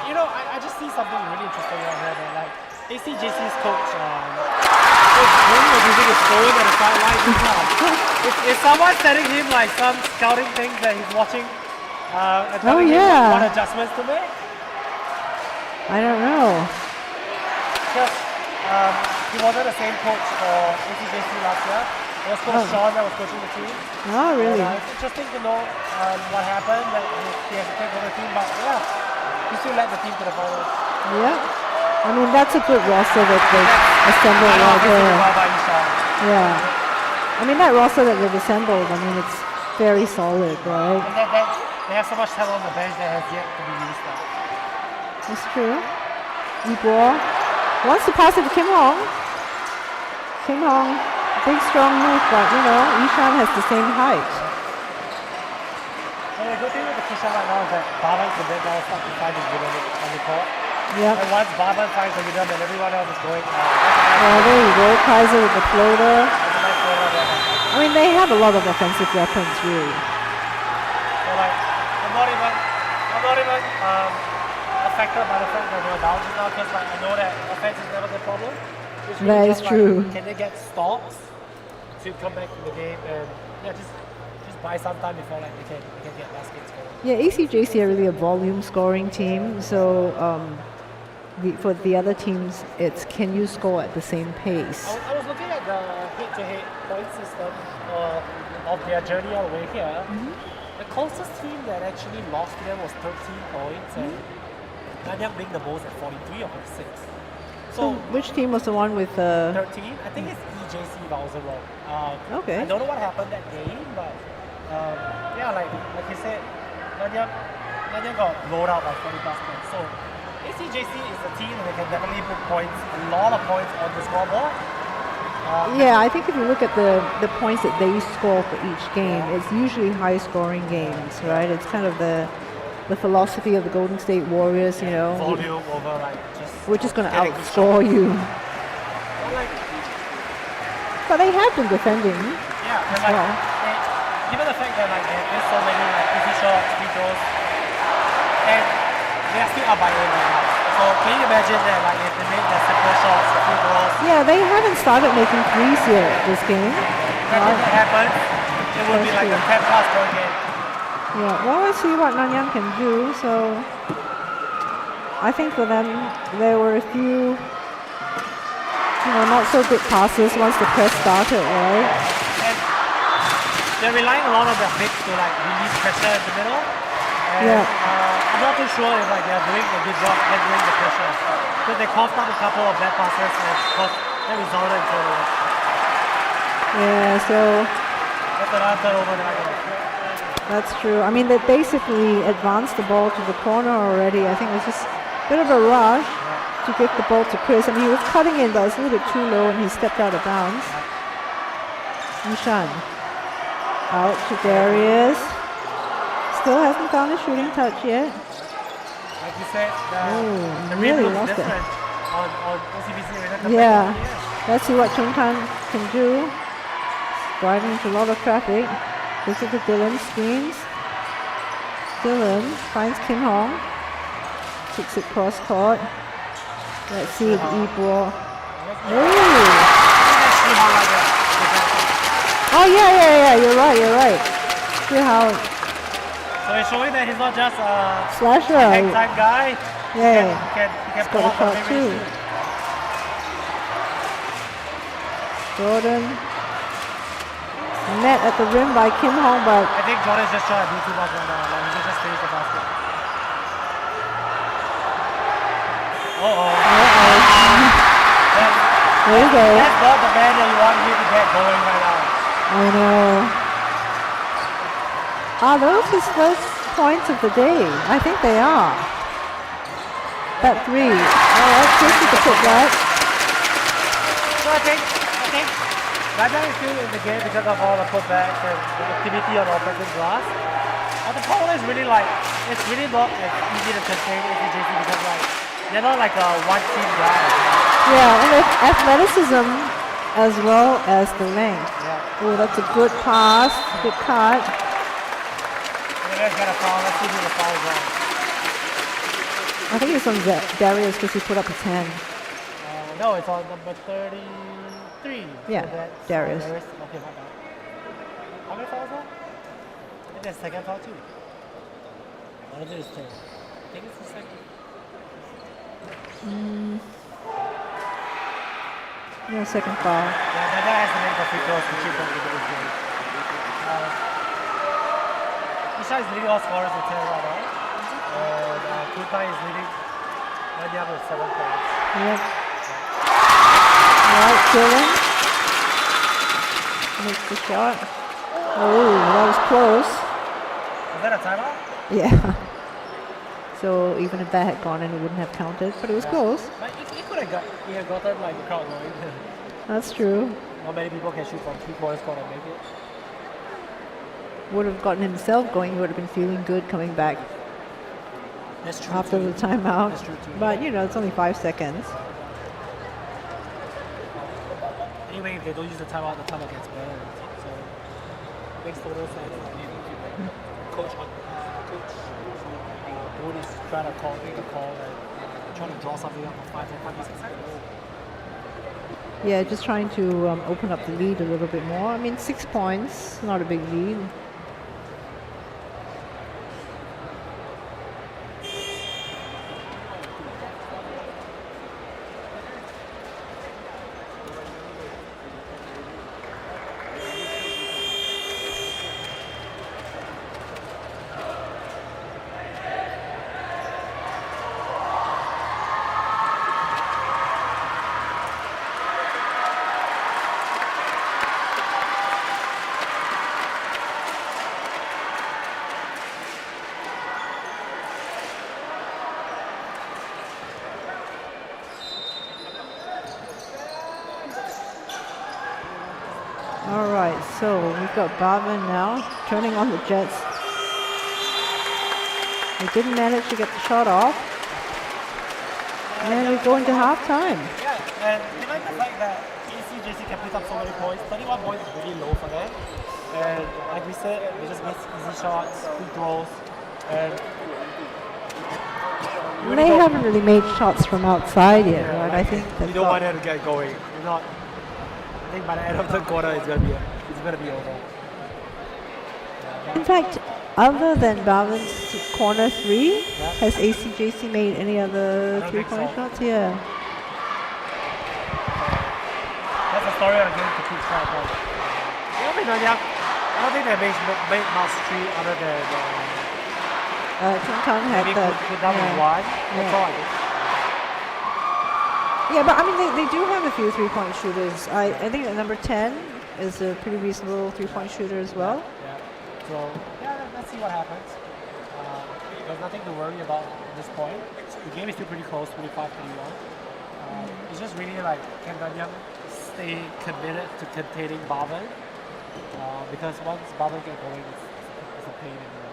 You know, I just see something really interesting right here. That, like ACJC's coach, is using his phone at the sideline. Is someone sending him like some scouting things that he's watching? And telling him what adjustments to make? I don't know. Because he wasn't the same coach for ACJC last year. It was Coach Sean that was coaching the team. Oh, really? And, it's interesting to know what happened, that he has to take over the team, but yeah, he still led the team to the finals. Yeah. I mean, that's a good roster that they've assembled right there. Yeah. I mean, that roster that they've assembled, I mean, it's very solid, right? And they have so much talent on the bench that has yet to be used now. That's true. Yibo wants to pass it to Kim Hong. Kim Hong, big strong move, but you know, Ishan has the same height. And the good thing with the Kishan right now is that Baban can then now start to find his rhythm on the court. Yep. And once Baban finds the rhythm, then everyone else is going. Oh, there you go, Kaiser with the floater. That's a nice floater there. I mean, they have a lot of offensive weapons, really. So like, I'm not not even affected by the fact that we're down just now because like, I know that offense is never the problem. It's really That is just, true. Like, can they get stops to come back to the game and just buy some time before like they can get baskets going. Yeah, ACJC are really a volume scoring team, so for the other teams, it's can you score at the same pace? I was looking at the head-to-head point system of their journey all the way here. The closest team that actually lost to them was 13 points, and NANYANG being the most at 43 or 46. So which team was the one with 13? I think it's EJC if I wasn't wrong. Okay. I don't know what happened that game, but yeah, like you said, NANYANG got rolled out by 40 plus points. So ACJC is a team that can definitely put points, a lot of points on the scoreboard. Yeah, I think if you look at the points that they score for each game, it's usually high scoring games, right? It's kind of the philosophy of the Golden State Warriors, you know. Volume over like just. We're just going to outscore you. But they have been defending. Yeah, and like, given the fact that like there's so many like easy shots, free throws, and they are still up by 8 right now. So can you imagine that like if they make their simple shots, free throws? Yeah, they haven't started making threes yet this game. If that happens, it will be like a 10 plus point game. Yeah, well, let's see what NANYANG can do. So I think for them, there were a few, not so good passes once the press started, right? And they're relying a lot on their bigs to like release pressure in the middle. And, I'm not too sure if like they're doing a good job handling the pressure. Because they coughed up a couple of bad passes and that resulted in turnovers. Yeah, so that's another turnover that I got. That's true. I mean, they basically advanced the ball to the corner already. I think it was just a bit of a rush to give the ball to Chris. I mean, he was cutting in, but it was a little bit too low, and he stepped out of bounds. Nishan. Out to Darius. Still hasn't found a shooting touch yet. Like you said, the rim really looks lost different it. on OCBC. Yeah. Let's see what Chungtan can do. Driving into a lot of traffic. This is the Dylan screens. Dylan finds Kim Hong. Kicks it cross court. Let's see if Ibo. Oh yeah, you're right. See how. So it's showing that he's not just a slasher. hang-time guy. Yeah. He can pull off a shot too. Jordan. Met at the rim by Kim Hong, but I think Jordan's just trying to do too much right now. Like, he can just finish the basket. There you go. That's not the man that you want him to get going right now. I know. Are those his first points of the day? I think they are. That three. Oh, that's just to put that. So I think NANYANG is still in the game because of all the putbacks and the activity on offensive glass. But the problem is really like, it's really not as easy to contain ACJC because like, they're not like a one-team guy. Yeah, and with athleticism as well as the length. Yeah. Oh, that's a good pass, good cut. And the guy's got a foul, let's see who the foul is on. I think it's on Darius because he put up his hand. No, it's on number 33. Yeah, so Darius. Okay, my bad. How many fouls are? I think that's second foul too. One of it is third. I think it's the second. Yeah, second foul. Yeah, that guy has to make the free throws to keep them in this game. Isha is leading all scorers with 10 right now. And Kutai is leading NANYANG with 7 points. Yep. Alright, Dylan makes the shot. Oh, that was close. Is that a timeout? Yeah. So even if that had gone in, it wouldn't have counted, but it was close. But he could have gotten like the crowd going. That's true. Not many people can shoot from 3-quarters court and make it. Would have gotten himself going. He would have been feeling good coming back That's true after too. the timeout. That's true too. But it's only 5 seconds. Anyway, if they don't use the timeout, the timeout gets better. So it makes total sense. Coach Wood is trying to make a call and trying to draw something up for 5 seconds. Yeah, just trying to open up the lead a little bit more. I mean, 6 points, not a big lead. All right, so we've got Barman now turning on the jets. They didn't manage to get the shot off. And we go into halftime. Yeah, and given the fact that ACJC can pick up so many points, 31 points is really low for them. And like we said, they just miss easy shots, free throws, and They haven't really made shots from outside yet, right? Like, I think you they've don't want got, them to get going. You're not. I think by the end of the quarter, it's gonna be over. in fact, other than Barman's corner three, has ACJC made any other I don't think three-point so. shots? Yeah. That's the story I'm going to keep track of. You know, Nanyang, I don't think they made much three other than Ting Tong had maybe the put down with one. That's all I think. Yeah, but I mean, they do have a few three-point shooters. I think that number 10 is a pretty reasonable three-point shooter as well. Yeah. So yeah, let's see what happens. There's nothing to worry about at this point. The game is still pretty close, 25-31. It's just really like, can Nanyang stay committed to containing Barman? Because once Barman get going, it's a pain in the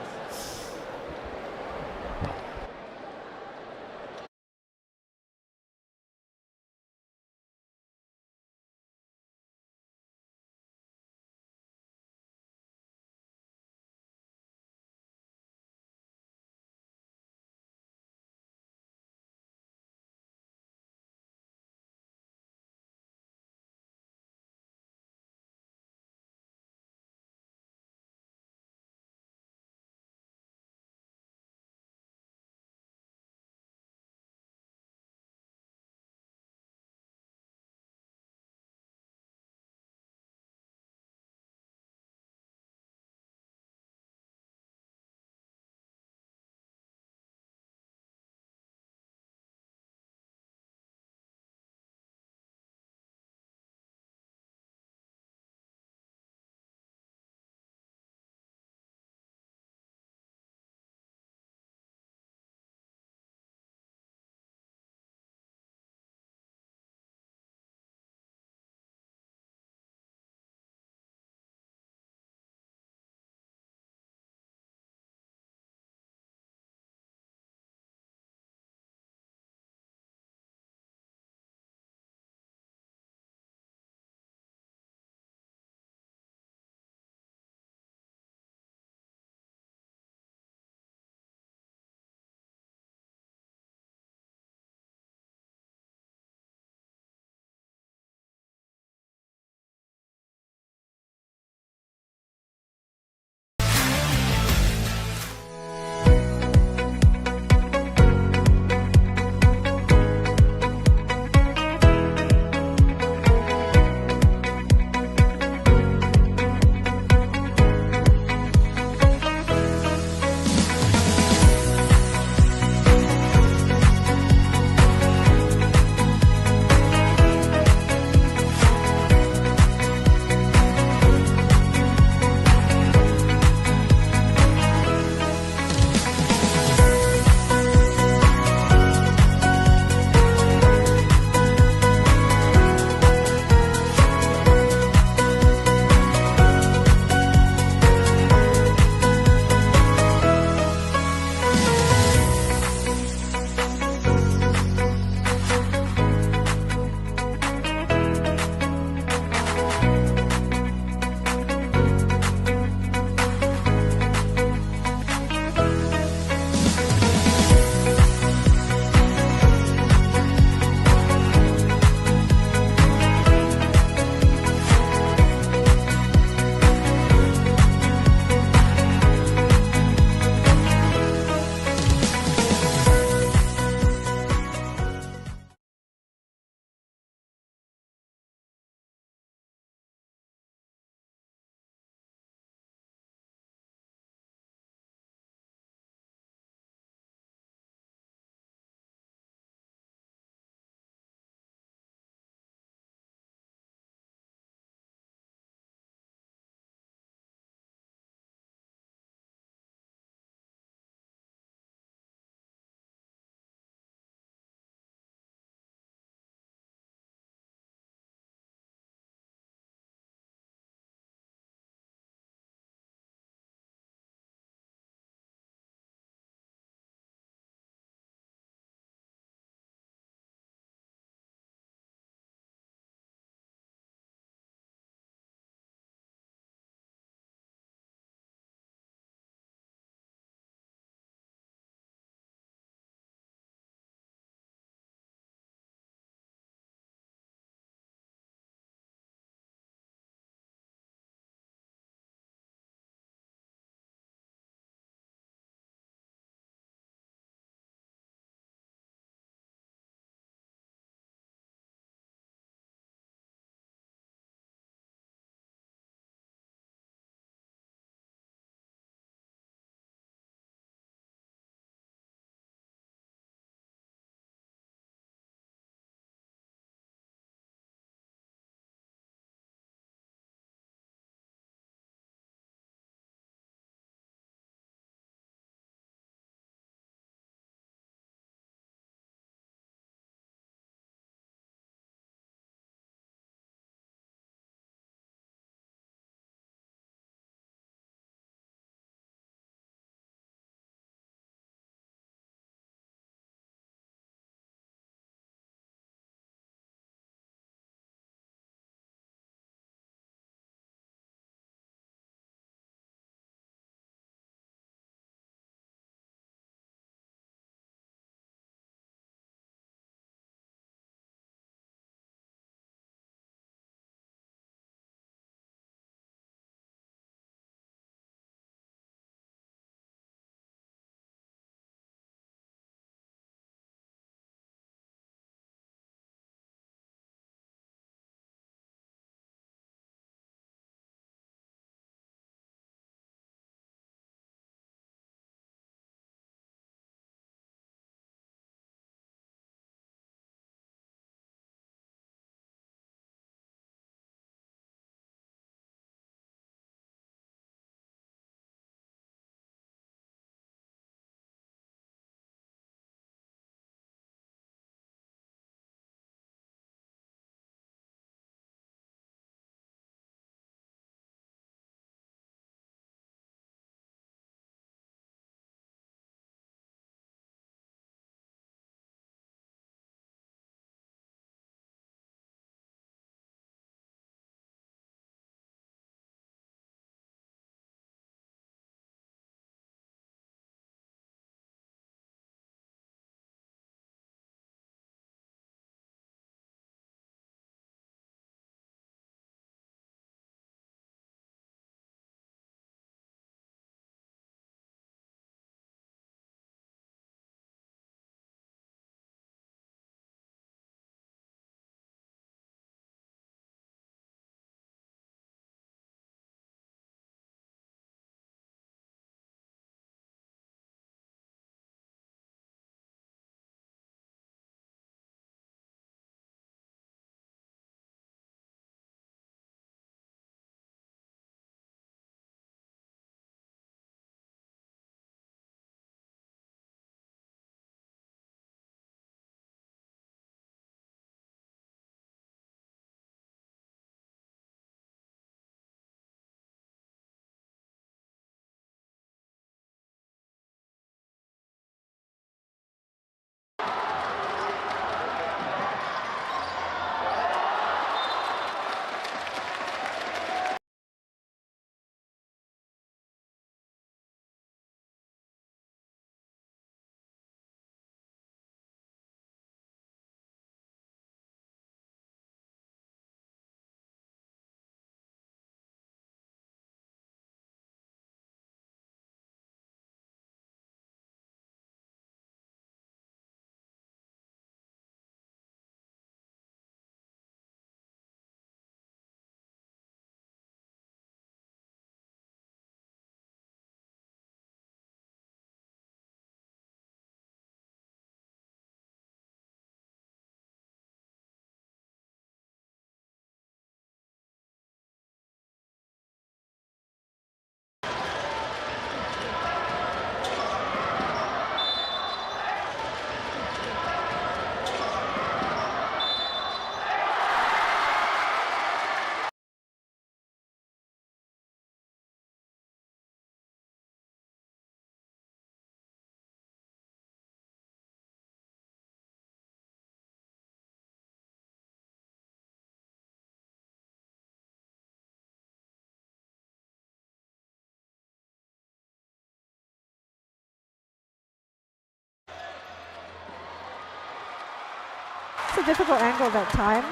a difficult angle that time.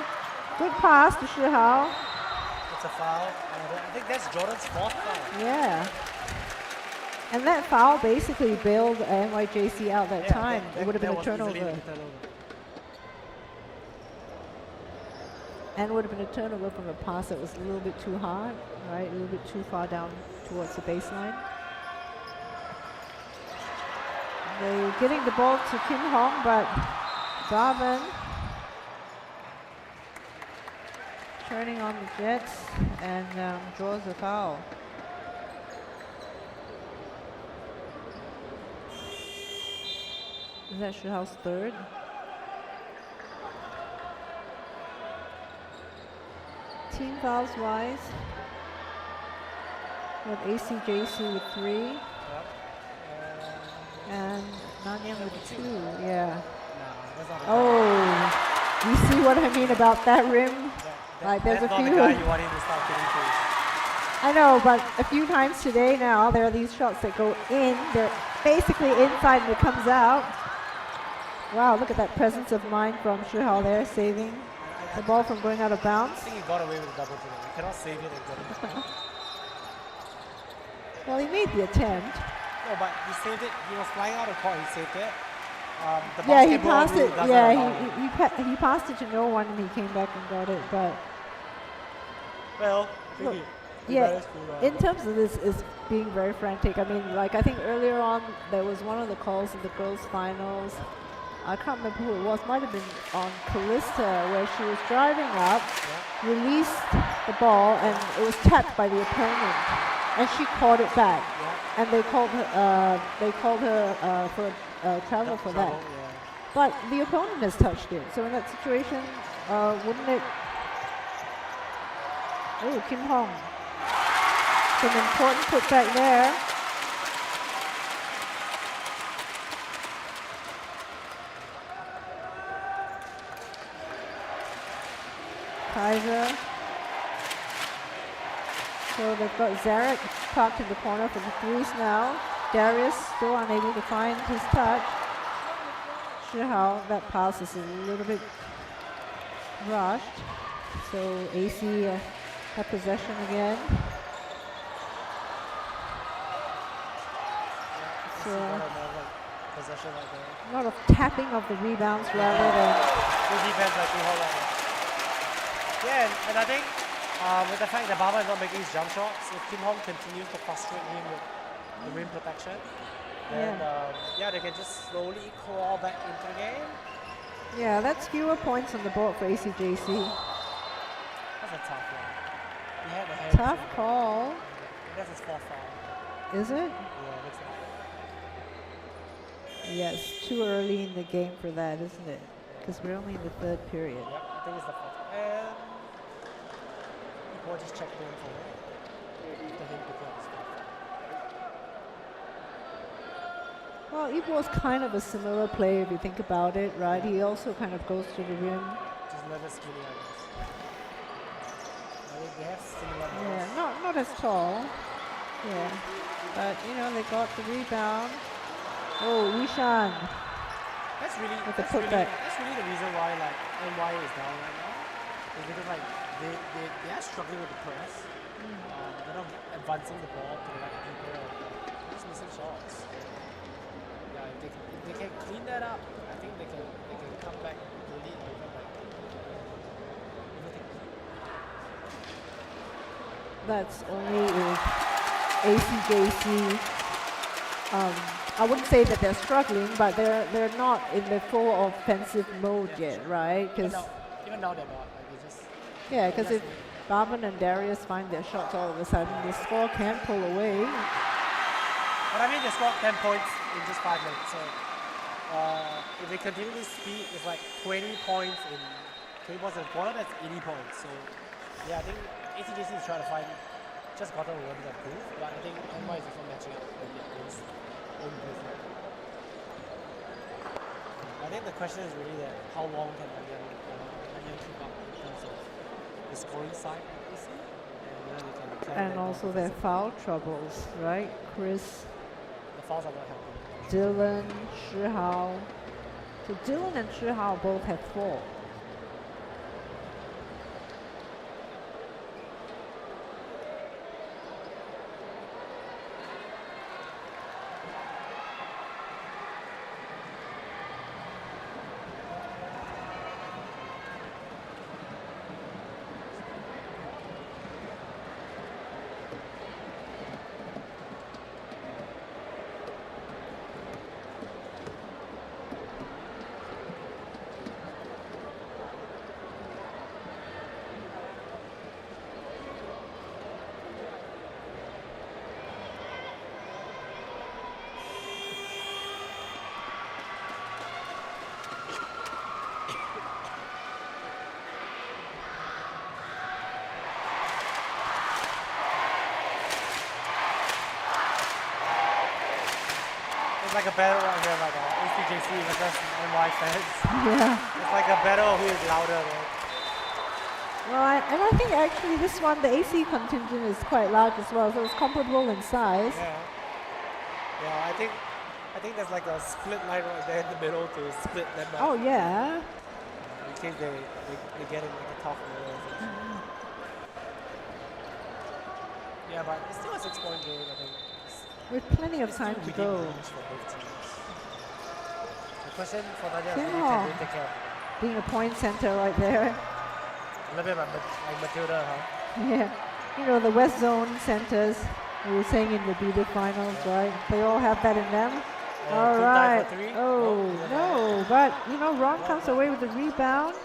Good pass to Shi Hao. It's a foul. I think that's Jordan's fourth foul. Yeah. And that foul basically bailed NYJC out that time. It would have been a turnover. And would have been a turnover from a pass that was a little bit too hard, right? A little bit too far down towards the baseline. They're getting the ball to Kim Hong, but Garvin turning on the Jets and draws a foul. Is that Shi Hao's third? Team fouls wise, with ACJC with 3. Yep. And Nanyang with 2, yeah. No, that's not Oh, you see what I mean about that rim? Like there's a few. That's not the guy you want him to start getting to. I know, but a few times today now, there are these shots that go in. They're basically inside and it comes out. Wow, look at that presence of mind from Shi Hao there, saving the ball from going out of bounds. I think he got away with a double today. You cannot save it and get it. Well, he made the attempt. No, but he saved it. He was flying out of court. He saved it. The Yeah, he basketball passed rule it. doesn't Yeah, allow it. he passed it to no one and he came back and got it. But Well, I think Look, he yeah, managed to, in terms of this is being very frantic. I mean, like I think earlier on there was one of the calls in the girls' finals. I can't remember who it was. Might have been on Callista, where she was driving up, released the ball, and it was tapped by the opponent, and she caught it back. Yeah. And they called her for a travel for that. Yeah. But the opponent has touched it. So in that situation, wouldn't it? Oh, Kim Hong. Some important putback there. Kaiser. So they've got Zarek parked in the corner for the threes now. Darius still unable to find his touch. Shi Hao, that pass is a little bit rushed. So AC have possession again. So Possession like that. a lot of tapping of the rebounds rather than. Good defense like Kim Hong. Yeah, and I think with the fact that Baba is not making his jump shots, if Kim Hong continues to frustrate him with the rim protection, then they can just slowly claw back into the game. Yeah, that's fewer points on the board for ACJC. That's a tough one. He had the hands Tough in call. That's his fourth foul. Is it? Yeah, looks like. Yes, too early in the game for that, isn't it? Because we're only in the third period. Yep, I think it's the fourth. And we'll just check going forward. For him to play his fourth. Well, Ibo is kind of a similar play if you think about it, right? He also kind of goes to the rim. Just never skinny, I guess. I think they have similar Yeah, balls. not as tall. Yeah, but you know they got the rebound. Oh, Ishan. That's really With the that's really, putback. that's really the reason why like NY is down right now. Is because like they are struggling with the press. They're not advancing the ball to the right people. They're just missing shots. Yeah, if they can clean that up, I think they can come back really and become like everything. That's only if ACJC. I wouldn't say that they're struggling, but they're not in the full offensive mode yet, right? Even Because now they're not. Like they just because if Bhavin and Darius find their shots all of a sudden, the score can pull away. But I mean, they scored 10 points in just 5 minutes. So if they continue this speed, it's like 20 points in a quarter. That's 80 points. So yeah, I think ACJC is trying to find just gotten a little bit of proof, but I think NY is also matching up with their own proof. I think the question is really that how long can NANYANG keep up in terms of the scoring side of AC, and whether they can carry And that also on their offensively. foul troubles, right? Chris, The fouls are not helping. Dylan, Shi Hao. So Dylan and Shi Hao both have 4. a battle right here, like ACJC versus NY fans. Yeah. It's like a battle who is louder, right? Well, and I think actually this one, the AC contingent is quite large as well, so it's comparable in size. Yeah. Yeah, I think there's like a split line right there in the middle to split them up. Oh yeah. In case they get in like a tough middle or something. Yeah, but it's still a 6-point game, I think. With plenty of time to go. For both teams. The question for Nanya is Kim really Hong can they take care of it? being a point center right there. A little bit like Matilda, huh? Yeah. You know, the West Zone centers, we were saying in the BDiv finals, right? They all have that in them. All right. Oh, no. But, you know, Ron comes away with the rebound.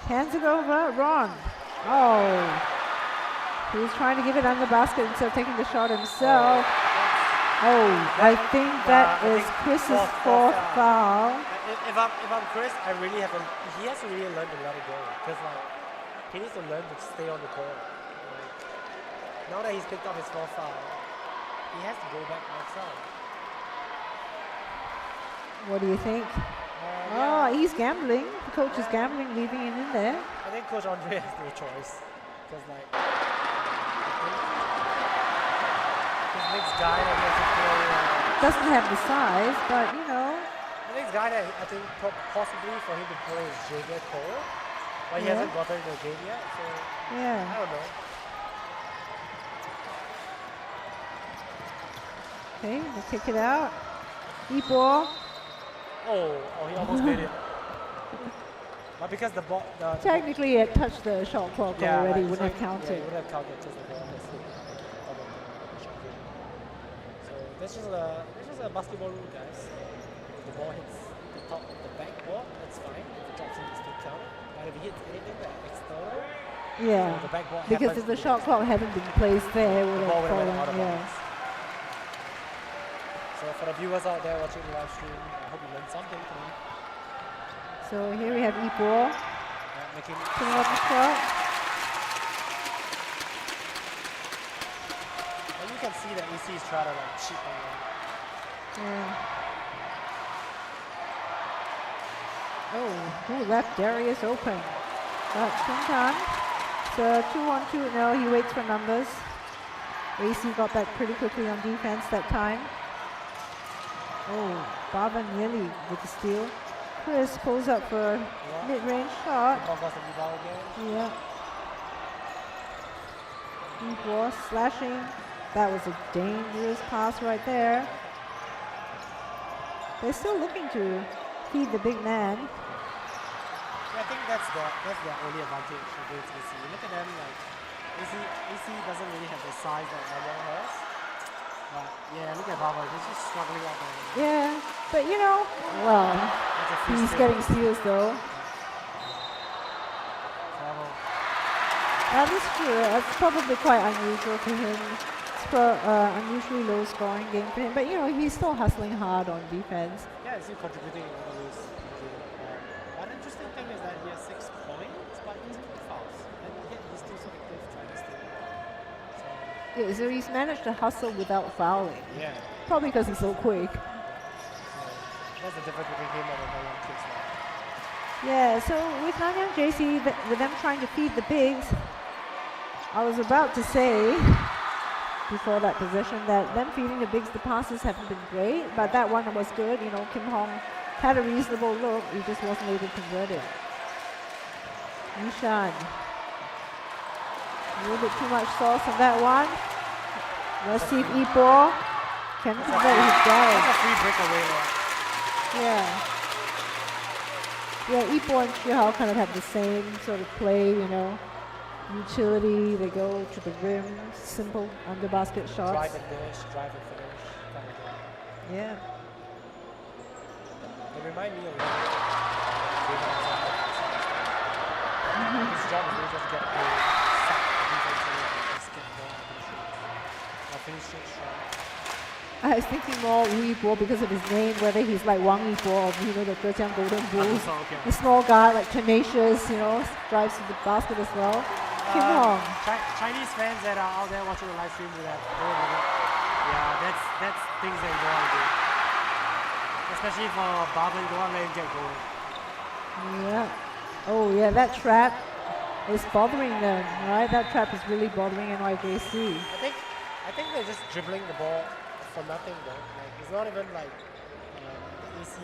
Hands it over. Ron. Oh. He was trying to give it under basket instead of taking the shot himself. Oh, I think that is Chris's fourth foul. If I'm Chris, I really have to. He has to really learn to let it go, because like he needs to learn to stay on the court. Like, now that he's picked up his fourth foul, he has to go back outside. What do you think? Yeah. He's gambling. The coach is gambling, leaving him in there. I think Coach Andre has no choice, because like his next guy that he has to play. Doesn't have the size, but you know. The next guy that I think possibly for him to play is Xavier Cole, but he hasn't gotten into the game yet, so yeah. I don't know. Okay, we'll kick it out. Ipo. Oh, he almost made it. But because the ball, technically it touched the shot clock already, like, wouldn't have counted. Yeah, it wouldn't have counted because the ball has hit the shot clock. So that's just a basketball rule, guys. If the ball hits the top of the backboard, that's fine. If it drops in, it's still counted. But if it hits anything that external, yeah, the backboard because if the shot clock hadn't been placed there, it would have fallen. Yeah. So for the viewers out there watching the live stream, I hope you learned something today. So here we have Ipo Making up the shot. And you can see that EC is trying to like cheat on them. Yeah. Oh, who left Darius open? But Chung-Tan. So 2-on-2. No, he waits for numbers. AC got back pretty quickly on defense that time. Oh, Baba nearly with the steal. Chris pulls up for a mid-range shot. Yeah. Deep ball slashing. That was a dangerous pass right there. They're still looking to feed the big man. Yeah, I think that's the only advantage against AC. Look at them, like AC doesn't really have the size that NANYANG has. But yeah, look at Baba, he's just struggling out there. Yeah, but you know, well, he's getting steals though. That is true. That's probably quite unusual for him. It's unusually low scoring game for him, but you know, he's still hustling hard on defense. Yeah, he's still contributing in all those. One interesting thing is that he has 6 points, but he's 2 fouls. And yet he's still so active trying to steal. Yeah, so he's managed to hustle without fouling. Yeah. Probably because he's so quick. So that's the difference between him and the NANYANG kids now. Yeah, so with NANYANG JC, with them trying to feed the bigs, I was about to say before that possession that them feeding the bigs, the passes haven't been great, but that one was good. You know, Kim Hong had a reasonable look, he just wasn't able to convert it. Nishan. A little bit too much sauce on that one. Let's see if Ipo can convert his guy. That's a free breakaway. Yeah. Yeah, Ipo and Shihao kind of have the same sort of play, you know. Utility, they go to the rim, simple under basket shots. Drive and dish, drive and finish. Kind of yeah. They remind me of his job is really just to get a sack defensively and just get the ball or finish straight shot. I was thinking more Wu Yibo because of his name, whether he's like Wang Yibo or, you know, the Zhejiang Golden Bulls. Okay. The small guy, like tenacious, you know, drives to the basket as well. Kim Hong. Chinese fans that are out there watching the live stream will have, yeah, that's things that you don't want to do. Especially for Barber, you don't want to let him get going. Yeah. Oh yeah, that trap is bothering them, right? That trap is really bothering NYJC. I think they're just dribbling the ball for nothing though. Like it's not even like the AC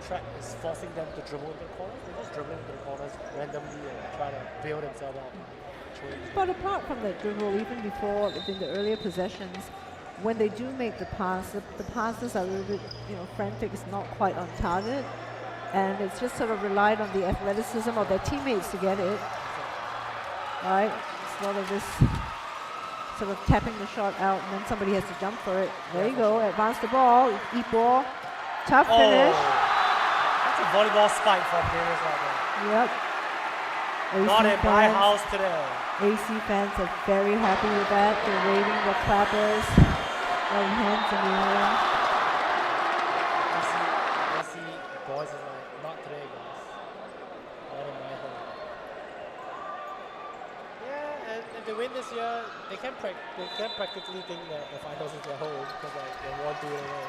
trap is forcing them to dribble into the corners. They're just dribbling into the corners randomly and try to bail themselves out. But apart from the dribble, even before in the earlier possessions, when they do make the pass, the passes are a little bit, frantic. It's not quite on target, and it's just sort of relied on the athleticism of their teammates to get it. Right? It's a lot of this sort of tapping the shot out, and then somebody has to jump for it. There you go. Advance the ball. Eat ball. Tough finish. That's a volleyball spike from Davis right there. Yep. Not in my house today. AC fans are very happy with that. They're waving the clappers, their hands in the air. AC boys is like, not today, guys. Not in my home. Yeah, and if they win this year, they can practically think that the finals is their home because like they won 2 in a row.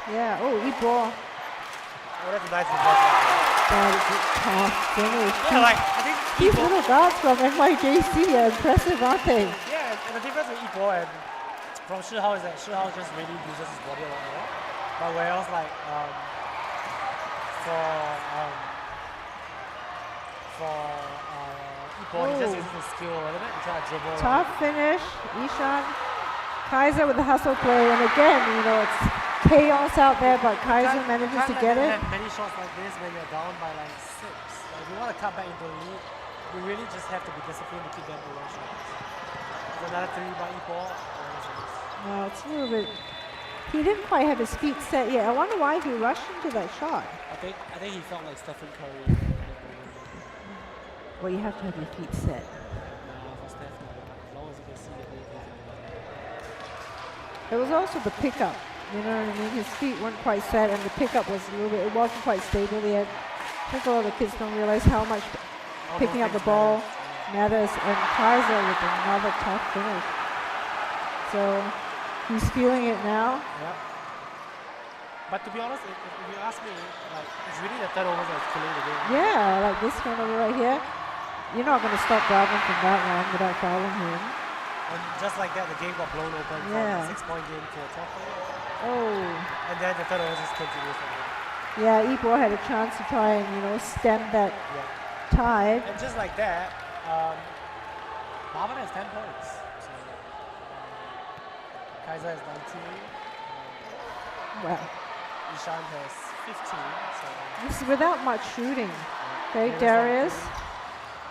Yeah. Oh, eat ball. Oh, that's a nice reverse. That is a tough finish. Yeah, like I think these little guards from NYJC are impressive, aren't they? Yeah, and the difference with Ipo and from Shihao is that Shihao just really uses his body a lot more. But whereas like for Ipo, he just uses his skill a little bit to try to dribble. Tough finish, Ishan. Kaiser with the hustle play, and again, it's chaos out there, but Kaiser manages to get it. Many shots like this when you're down by like 6. Like, if you want to cut back into the lead, you really just have to be disciplined to keep them below shots. There's another 3 by Ipo. No, it's a little bit. He didn't quite have his feet set yet. I wonder why he rushed into that shot. I think he felt like Stephen Curry. Well, you have to have your feet set. For Steph, as long as you can see it. It was also the pickup. You know what I mean? His feet weren't quite set, and the pickup was a little bit. It wasn't quite stable yet. I think a lot of kids don't realize how much picking up the ball matters. And Kaiser with another tough finish. So he's feeling it now. Yeah. But to be honest, if you ask me, like it's really the turnover that's killing the game. Yeah, like this turnover right here. You're not going to stop Galvin from that one without fouling him. And just like that, the game got blown open from a 6-point game to a 12-point. Oh. And then the turnover just continues from there. Yeah, Ipo had a chance to try and, stem that tide. And just like that, Marvin has 10 points. So, Kaiser has 19. Wow. Ishan has 15. So this is without much shooting. Okay, Darius.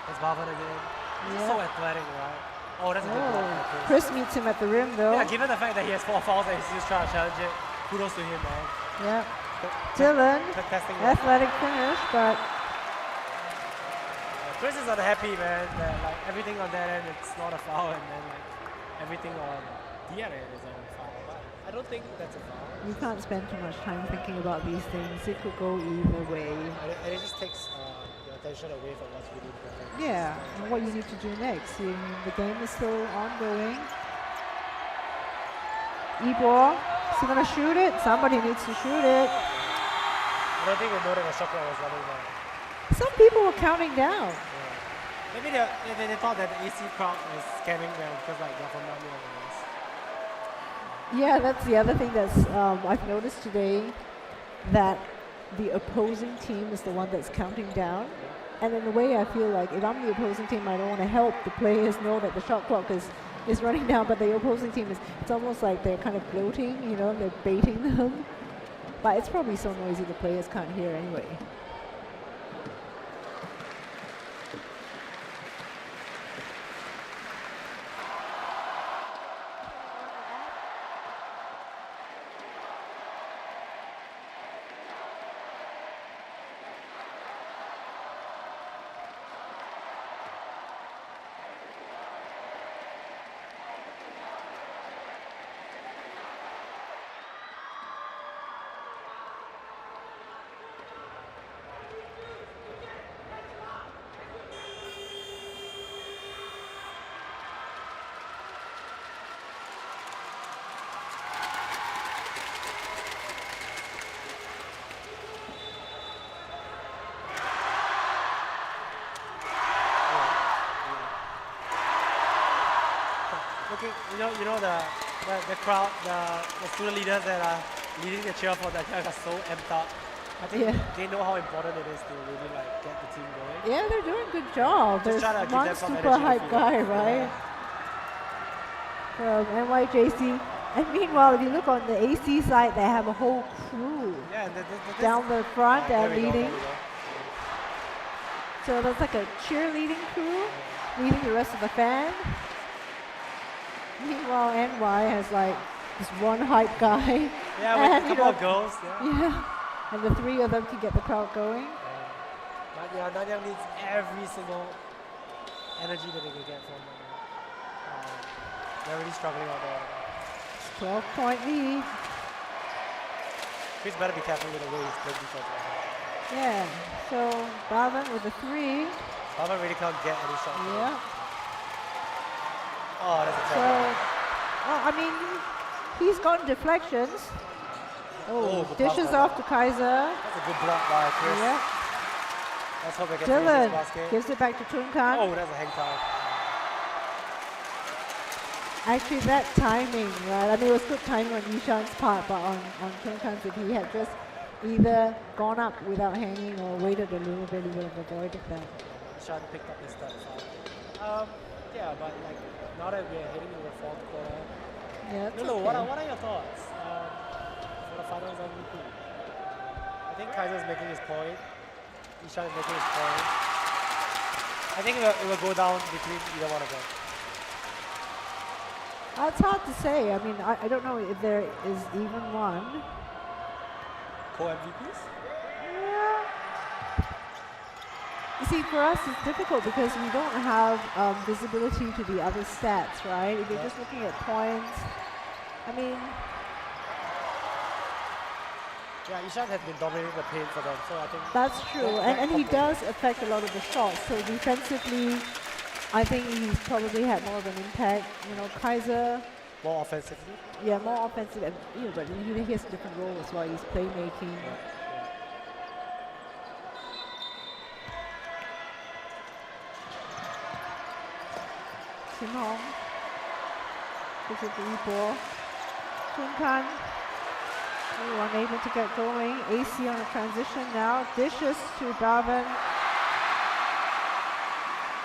There's Marvin again. He's so athletic, right? Oh, that's a good block. Chris meets him at the rim, though. Yeah, given the fact that he has 4 fouls and he's just trying to challenge it, kudos to him, man. Yeah. Dylan, athletic finish, but Chris is unhappy, man. That like everything on that end, it's not a foul, and then like everything on the other end is a foul. But I don't think that's a foul. You can't spend too much time thinking about these things. It could go either way. And it just takes your attention away from what's really important. Yeah, and what you need to do next. The game is still ongoing. E-ball, is he going to shoot it? Somebody needs to shoot it. I don't think they know that the shot clock was running down. Some people were counting down. Yeah. Maybe they thought that the AC crowd was scamming them because like they're from Nanyang. Yeah, that's the other thing that's I've noticed today, that the opposing team is the one that's counting down. And in a way, I feel like if I'm the opposing team, I don't want to help the players know that the shot clock is running down, but the opposing team it's almost like they're kind of gloating, they're baiting them. But it's probably so noisy the players can't hear anyway. think you know the crowd, the student leaders that are leading the cheer for that are so amped up. I think they know how important it is to really like get the team going. Yeah, they're doing a good job. Just There's try to give one them some super energy to hype feed guy, it. right? From NYJC. And meanwhile, if you look on the AC side, they have a whole crew Yeah, down the front and there we leading. go. So that's like a cheerleading crew leading the rest of the fan. Meanwhile, NY has like this one hype guy. Yeah, with a couple of girls. Yeah. And the three of them can get the crowd going. But yeah, Nanyang needs every single energy that they can get from them. They're really struggling out there. 12-point lead. Chris better be careful with the way he's playing defense right now. Yeah. So Bhavan with the three. Baba really can't get any shot. Yeah. Oh, that's a So, terrible. well, I mean, he's gotten deflections. Oh, good dishes pass off to Kaiser. That's a good block by Chris. Yeah. Let's hope they can finish Dylan this basket. gives it back to Tunkan. Oh, that's a hang time. Actually, that timing, right? I mean, it was good timing on Ishan's part, but on Tunkan's, if he had just either gone up without hanging or waited a little bit, he would have avoided that. Ishan picked up his third foul. Yeah, but like now that we're heading to the fourth quarter, Yeah, it's Lulu, okay. what are your thoughts for the finals MVP? I think Kaiser's making his point. Ishan is making his point. I think it will go down between either one of them. It's hard to say. I mean, I don't know if there is even one. Co-MVPs? Yeah. You see, for us, it's difficult because we don't have visibility to the other stats, right? If you're just looking at points, I mean... Yeah, Ishan has been dominating the paint for them, so I think... That's true, and he does affect a lot of the shots. So defensively, I think he's probably had more of an impact. You know, Kaiser... More offensively? Yeah, more offensive, and but he has a different role as well. He's playmaking. Kim Hong gives it to Ipo. Tunkan, unable to get going. AC on a transition now. Dishes to Bhavan.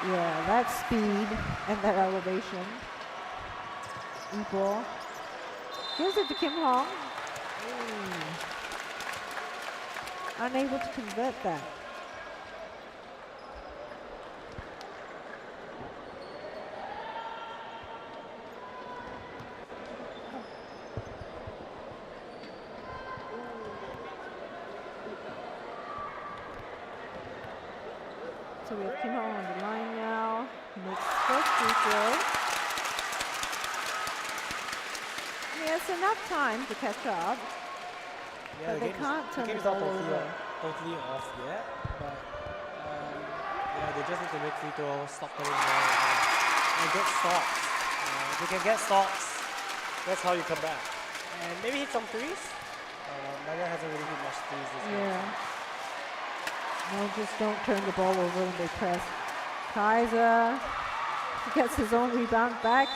Yeah, that speed and that elevation. Ipo gives it to Kim Hong. Unable to convert that. So we have Kim Hong on the line now. Makes first free throw. Yeah, it's enough time to catch up. Yeah, But they can't turn the the game's ball not over. totally off yet, but yeah, they just need to make free throws, stop turning the ball, and get stops. If you can get stops, that's how you come back. And maybe hit some threes. Nanyang hasn't really hit much threes this game. Yeah. No, just don't turn the ball over when they press. Kaiser, he gets his own rebound back.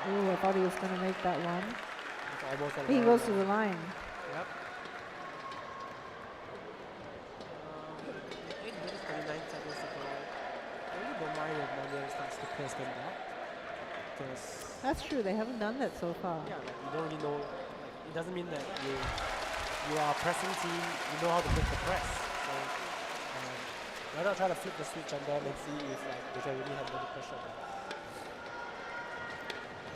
Ooh, I thought he was going to make that one. It's almost a He line. goes to the line. Yep. 8 minutes, 29 seconds to go. I really don't mind if Nanyang starts to press them back. Because, That's true, they haven't done that so far. yeah, like, you don't really know, like, it doesn't mean that you are a pressing team, you know how to make the press. So, why not try to flip the switch on them and see if like they can really handle the pressure on them.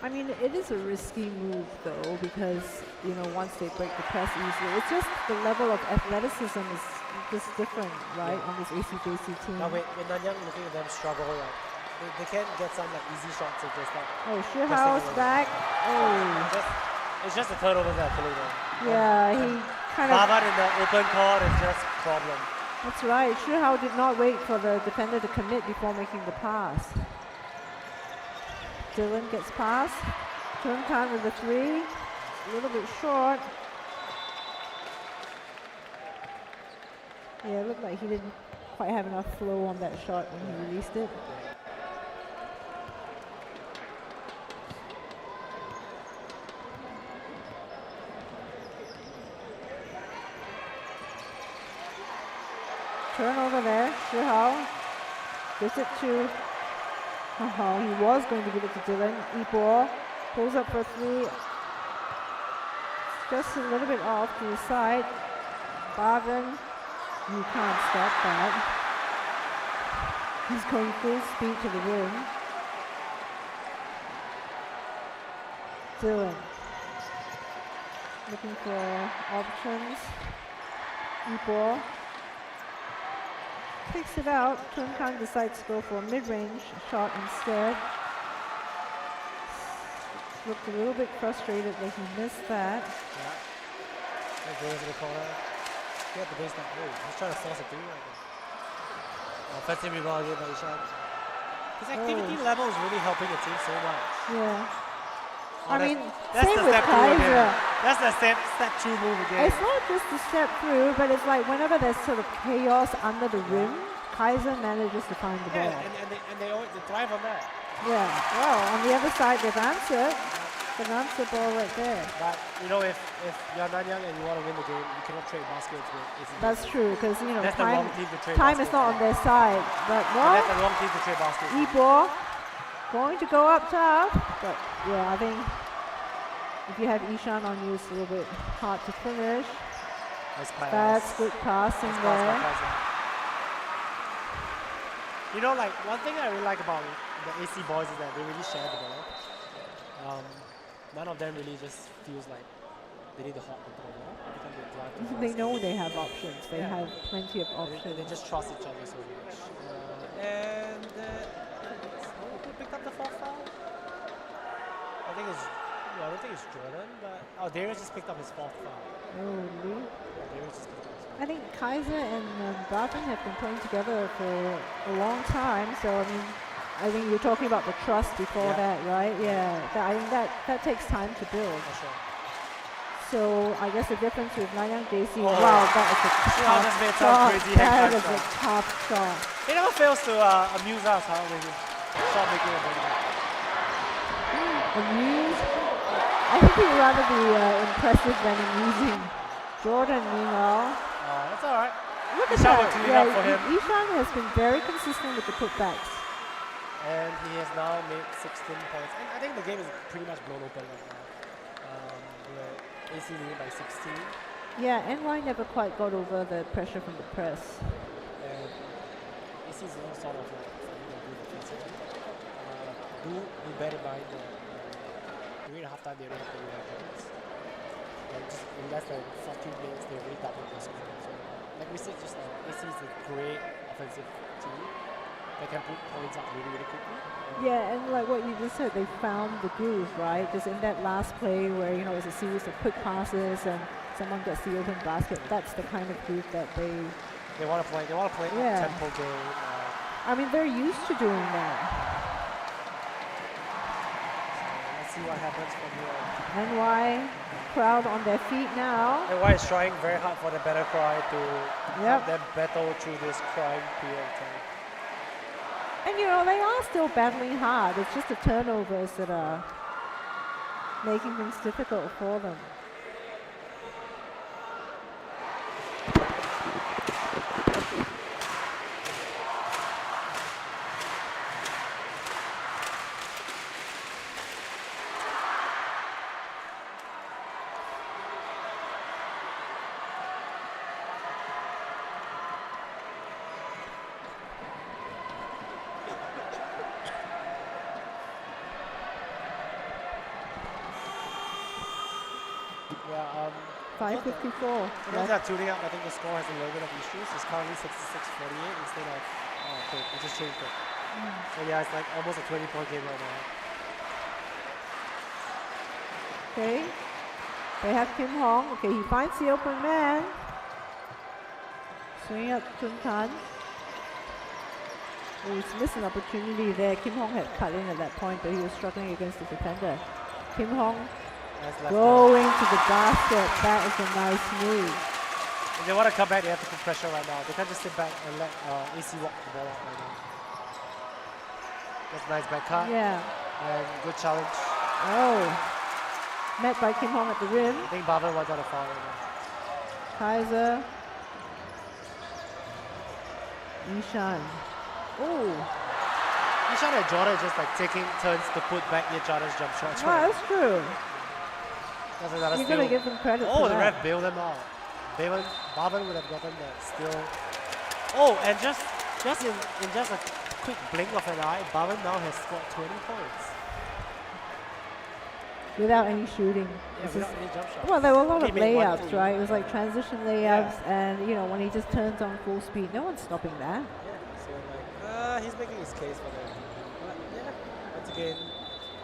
I mean, it is a risky move though, because, you know, once they break the press easily, it's just the level of athleticism is just different, right, on this ACJC team. Now when Nanyang looking at them struggle, like, they can't get some like easy shots if they start. Oh, Shearhouse back. Oh, It's just the turnovers that are killing them. yeah, he kind of... Bhavan in the open court is just a problem. That's right. Shearhouse did not wait for the defender to commit before making the pass. Dylan gets past. Tunkan with the three. A little bit short. Yeah, it looked like he didn't quite have enough flow on that shot when he released it. Turnover there. Shihao gives it to. Oh, he was going to give it to Dylan. Ibor pulls up for 3. Just a little bit off to the side. Barvin, you can't stop that. He's going full speed to the rim. Dylan looking for options. Ibor takes it out. Tun Khan decides to go for a mid-range shot instead. Looked a little bit frustrated that he missed that. Yeah. Goes to the corner. He had the baseline. Oh, he's trying to force it through right now. Offensive rebound again by Ishan. His activity level is really helping the team so much. Yeah. Oh, I mean, that's same the with step through again. Kaiser. That's the step through move again. It's not just the step through, but it's like whenever there's sort of chaos under the rim, Kaiser manages to find the ball. And they thrive on that. Yeah. Well, on the other side, they've answered. They've answered ball right there. But you know, if you're Nanyang and you want to win the game, you cannot trade baskets with ACJC. That's true, because you know that's the wrong team to trade time is baskets not on their side. But well, that's the wrong team to trade baskets. Ibor going to go up top, but yeah, I think if you have Ishan on you, it's a little bit hard to finish. Nice pass. That's good passing nice there. You know, like one thing I really like about the AC boys is that they really share the ball. None of them really just feels like they need to hog the ball. They know they have options. They have plenty of options. They just trust each other so much. And who picked up the 4th foul? I think it's. I don't think it's Jordan, but Darius just picked up his 4th foul. Oh, really? Yeah, Darius just picked up his 4th. I think Kaiser and Barton have been playing together for a long time, so I think you're talking about the trust before that, right? Yeah, I think that takes time to build. For sure. So I guess the difference with Nanyang JC, wow, that is a tough shot. That is a tough shot. He never fails to amuse us, huh? With his shot making ability. Amuse? I think he'd rather be impressive than amusing. Jordan, meanwhile. That's all right. Look at Ishan that. up for him. Ishan has been very consistent with the putbacks. And he has now made 16 points. And I think the game is pretty much blown open right now. We're AC leading by 16. Yeah, NY never quite got over the pressure from the press. And AC is sort of like do better by during the halftime they already have 31 points. And just in less than 14 minutes they already doubled their score. So like we said just now, AC is a great offensive team. They can put points up really, really quickly. Yeah, and like what you just said, they found the groove, right? Just in that last play where, you know, it's a series of quick passes and someone gets the open basket. That's the kind of groove that they want to play. They want to play up-tempo game. I mean, they're used to doing that. So let's see what happens from here. NY crowd on their feet now. NY is trying very hard for the better cry to help them battle through this crying period of time. And you know, they are still battling hard. It's just the turnovers that are making things difficult for them. Yeah, 5:54. For those that are tuning out, I think the score has a little bit of issues. It's currently 66-48 instead of, okay, it just changed it. So yeah, it's like almost a 20-point game right now. Okay. They have Kim Hong. Okay, he finds the open man. Swing up Tun Tan. Oh, he's missed an opportunity there. Kim Hong had cut in at that point, but he was struggling against the defender. Kim Hong going to the basket. That is a nice move. If they want to come back, they have to put pressure right now. They can't just sit back and let AC walk the ball out right now. That's nice back cut. Yeah. And good challenge. Oh. Met by Kim Hong at the rim. I think Bava wants out a foul right now. Kaiser. Ishan. Oh, Ishan and Jordan just like taking turns to put back each other's jump shots. wow, that's true. That's another You're steal. gonna give them credit Oh, for the that. ref bailed them out. Barban would have gotten that steal. Oh, and just in just a quick blink of an eye, Barban now has scored 20 points. Without any shooting. Yeah, This without is- any jump shots. well, there were a lot He of made one, layups, two. right? It was like transition layups, and you know when he just turns on full speed, no one's stopping that. Yeah, so like, he's making his case for them. But yeah, once again.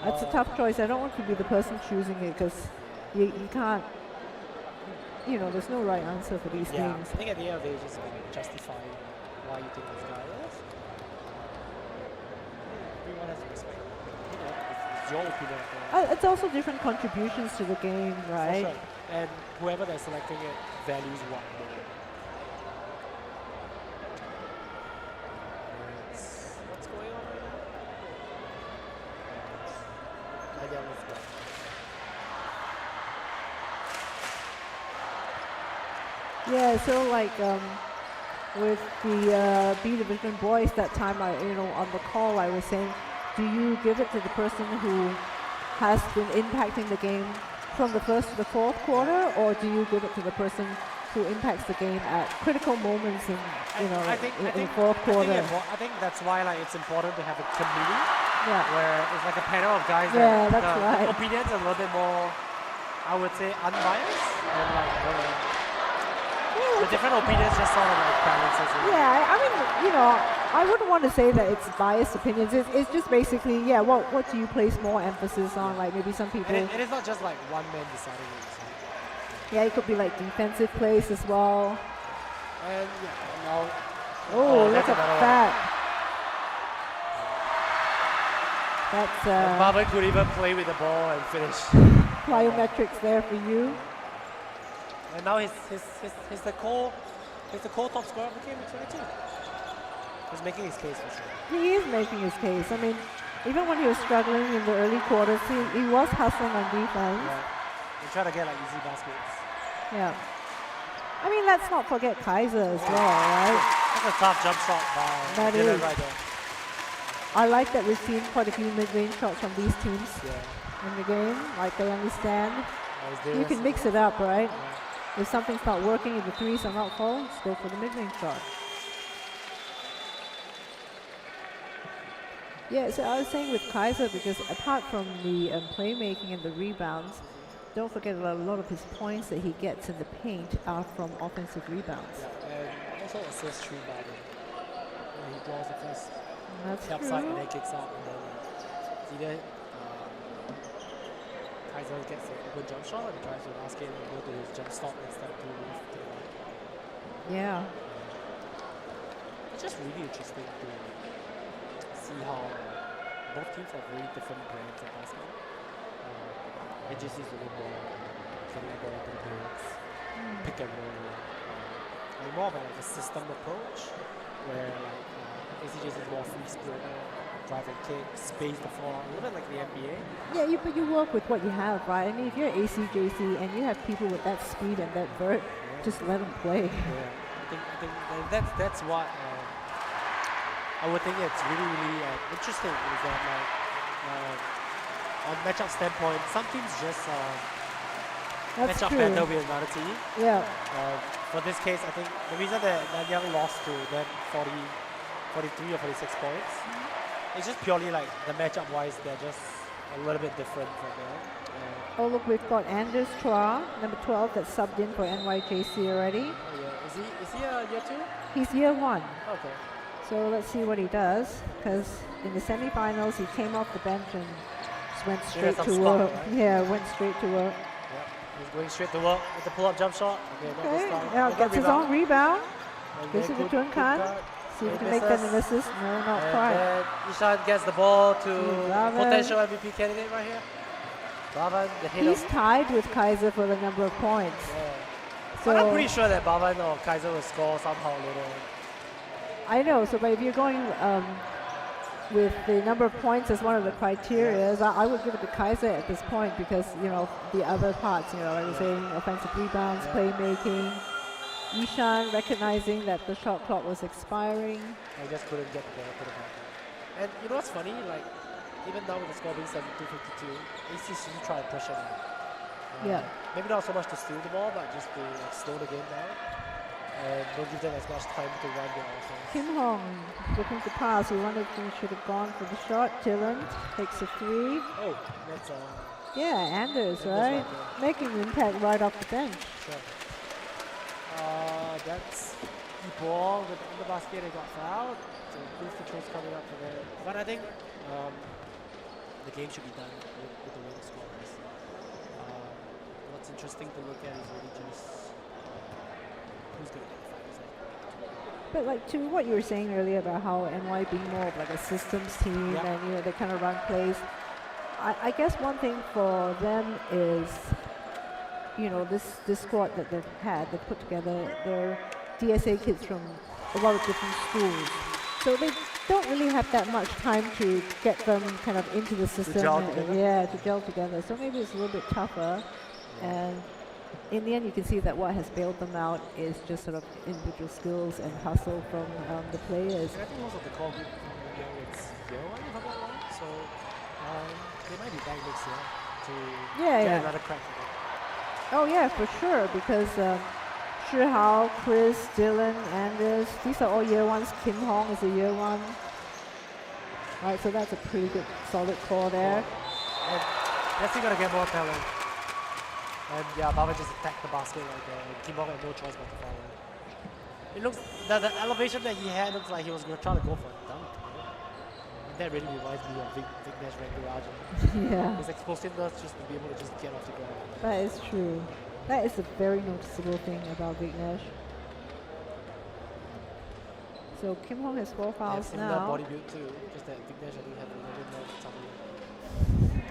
That's a tough choice. I don't want to be the person choosing it because you can't. You know, there's no right answer for these Yeah, things. I think at the end of the day, just justify why you think this guy is. Everyone has to respect. You know, it's your opinion. It's also different contributions to the game, right? For sure. And whoever that's selecting it values what more. What's going on right now? Yeah, let's go. Yeah, so like with the B Division boys that time, on the call I was saying, do you give it to the person who has been impacting the game from the first to the fourth quarter, or do you give it to the person who impacts the game at critical moments in in the fourth quarter? I think that's why like it's important to have a committee Yeah, where it's like a panel of guys Yeah, that that's the right. opinions are a little bit more, I would say, unbiased, and like the different opinions just sort of like balances it. yeah. I mean, I wouldn't want to say that it's biased opinions. It's just basically, yeah. What do you place more emphasis on? Like maybe some people. And it is not just like one man deciding it. So. Yeah, it could be like defensive plays as well. And yeah, now. Oh, look that's at another one. that. That's Barban could even play with the ball and finish. plyometrics there for you. And now he's the core top scorer of the game with 22. He's making his case for sure. He is making his case. I mean, even when he was struggling in the early quarters, he was hustling on defense. Yeah. They try to get like easy baskets. Yeah. I mean, let's not forget Kaiser as well, right? That's a tough jump shot by That Dylan is. right there. I like that we've seen quite a few mid-range shots from these teams Yeah. in the game. Like they understand. That was You can mix it up, right? Yeah. If something's not working, if the threes are not falling, just go for the mid-range shot. Yeah, so I was saying with Kaiser, because apart from the playmaking and the rebounds, don't forget a lot of his points that he gets in the paint are from offensive rebounds. Yeah, and also assist rebounding. He draws the first That's tap true. side and then kicks out, and then it's either Kaiser gets a good jump shot and tries to basket and go to his jump stop instead to move to the right. Yeah. It's just really interesting to see how both teams have very different brands of basketball. AJC is a little more getting the ball to the bigs, pick and roll, like more of like a system approach, where like ACJC is more free spirit, drive and kick, space the floor, a little bit like the NBA. Yeah, but you work with what you have, right? I mean, if you're ACJC and you have people with that speed and that vert, just let them play. Yeah, I think that's what I would think it's really interesting is that like on matchup standpoint, some teams just That's match up true. better with another team. Yeah. For this case, I think the reason that NANYANG lost to them 43 or 46 points, it's just purely like the matchup wise, they're just a little bit different from them. Oh, look, we've got Anders Chua, number 12, that's subbed in for NYJC already. Oh yeah, is he a year 2? He's year 1. Okay. So let's see what he does, because in the semifinals, he came off the bench and just went straight some to spot, work. right? Yeah, went straight to work. Yeah, he's going straight to work with the pull-up jump shot. Okay, not this Okay, time. now Good gets his rebound. own rebound. And Gives then it to good Tunkan. cut. See if he He can make that an misses. assist. No, not And quite. then Ishan gets the ball to Barban. potential MVP candidate right here. Barban, the hit He's of, tied with Kaiser for the number of points. yeah. So But I'm pretty sure that Barban or Kaiser will score somehow later on. I know. So, but if you're going with the number of points as one of the criteria, I would give it to Kaiser at this point because the other parts, like you're saying, offensive rebounds, Yeah. playmaking. Ishan recognizing that the shot clock was expiring. I just couldn't get the ball to the marker. And you know what's funny? Like, even now with the score being 72-52, ACJC try to push it out. Yeah. Maybe not so much to steal the ball, but just to like, slow the game down. And don't give them as much time to run their offense. Kim Hong looking to pass. He wondered if he should have gone for the shot. Dylan takes a 3. Oh, that's Yeah, Anders, Anders right? right there. Making an impact right off the bench. sure. That's the ball with the basket. They got fouled. So free throws coming up for them. But I think the game should be done with the way the score is. What's interesting to look at is really just who's going to get the finals. But like to what you were saying earlier about how NY being more of like a systems team Yep. and they kind of run plays. I guess one thing for them is, this squad that they've put together, they're DSA kids from a lot of different schools. So they don't really have that much time to get them kind of into the system. gel and- together? Yeah, to gel together. So maybe it's a little bit tougher. And in the end, you can see that what has bailed them out is just sort of individual skills and hustle from the players. And I think most of the core group it's year one, if I'm not wrong. So they might be back next year to Yeah, get yeah. another crack at it. Oh yeah, for sure, because Shi Hao, Chris, Dylan, Anders, these are all year ones. Kim Hong is a year one. Right, so that's a pretty good, solid core there. And definitely gonna get more talent. And yeah, Baba just attacked the basket like Kim Hong had no choice but to follow. It looks the elevation that he had looks like he was gonna try to go for a dunk. And that really reminds me of Vignesh Rangarajan. Yeah, His explosiveness just to be able to just get off the ground. that is true. That is a very noticeable thing about Vignesh. So Kim Hong has 4 They have fouls similar now. body build too, just that Vignesh I think have a little bit more something.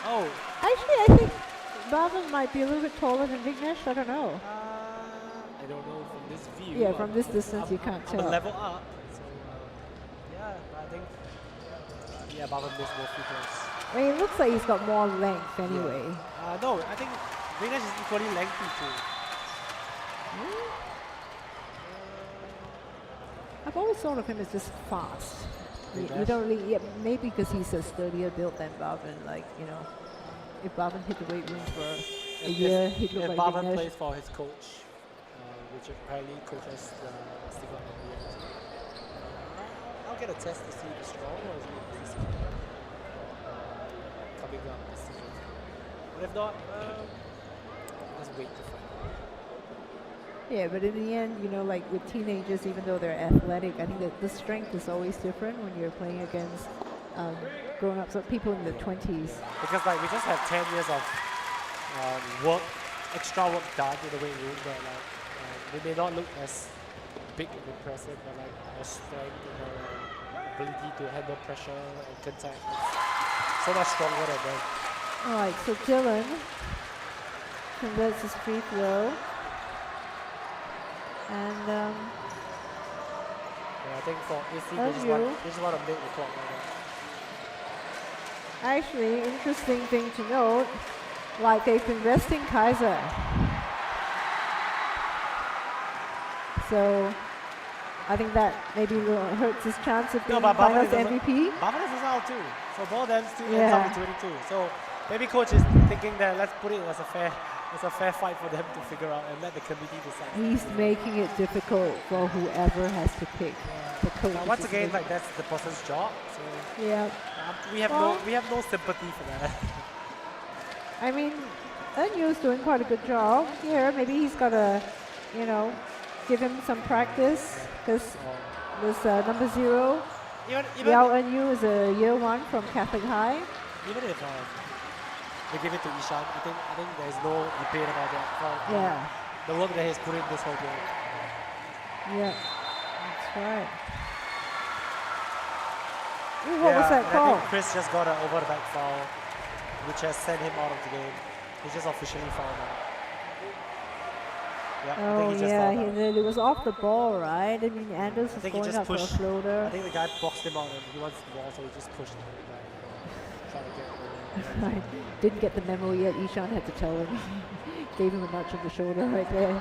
Oh, Actually, I think Bhavan might be a little bit taller than Vignesh. I don't know. I don't know from this view. Yeah, from this distance you can't I'm a tell. level up, so yeah, I think yeah, Baba missed more free throws. I mean, it looks like he's got more length anyway. No, I think Vignesh is equally lengthy too. I've always thought of him as just fast. You Vignesh? don't really, yeah, maybe because he's a sturdier build than Bhavan. Like, if Bhavan hit the weight room for a year, he'd look If like Baba Vignesh. plays for his coach, which apparently coaches Steve up in the end. I'll get a test to see if it's strong or is it easy. Coming up this season. But if not, let's wait to find out. Yeah, but in the end, like with teenagers, even though they're athletic, I think that the strength is always different when you're playing against grown-ups or people in their 20s. Because like we just have 10 years of work, extra work done in the weight room, but like they may not look as big and impressive, but like our strength and our ability to handle pressure and contact is so much stronger than them. All right, so Dylan converts his free throw. And Yeah, I think for AC, they just want to make the clock right now. actually, interesting thing to note, like they've been resting Kaiser. So I think that maybe hurts his chance of being finals MVP. Baba is out too, so both ends still ends Yeah. up with 22. So maybe coach is thinking that let's put it as a fair fight for them to figure out and let the committee decide. He's making it difficult for whoever has to pick the coach. Now, once again, like that's the person's job. So Yeah. we have no sympathy for that. I mean, Enyu's doing quite a good job here. Maybe he's got to, give him some practice because this number 0, even Yao Enyu is a year 1 from Catholic High. even if they give it to Ishan, I think there's no debate about that. For, Yeah, the work that he's put in this whole game. yeah, that's right. Ooh, what was that and call? I think Chris just got an over the back foul, which has sent him out of the game. He's just officially fouled out. Yeah, I Oh think he just yeah, fouled out. it was off the ball, right? I mean, Anders I was think he going just up for a pushed. floater. I think the guy boxed him out and he wants the ball, so he just pushed him. Like, trying to get Right. Didn't get the memo yet. Ishan had to tell him. Gave him a nudge on the shoulder right there.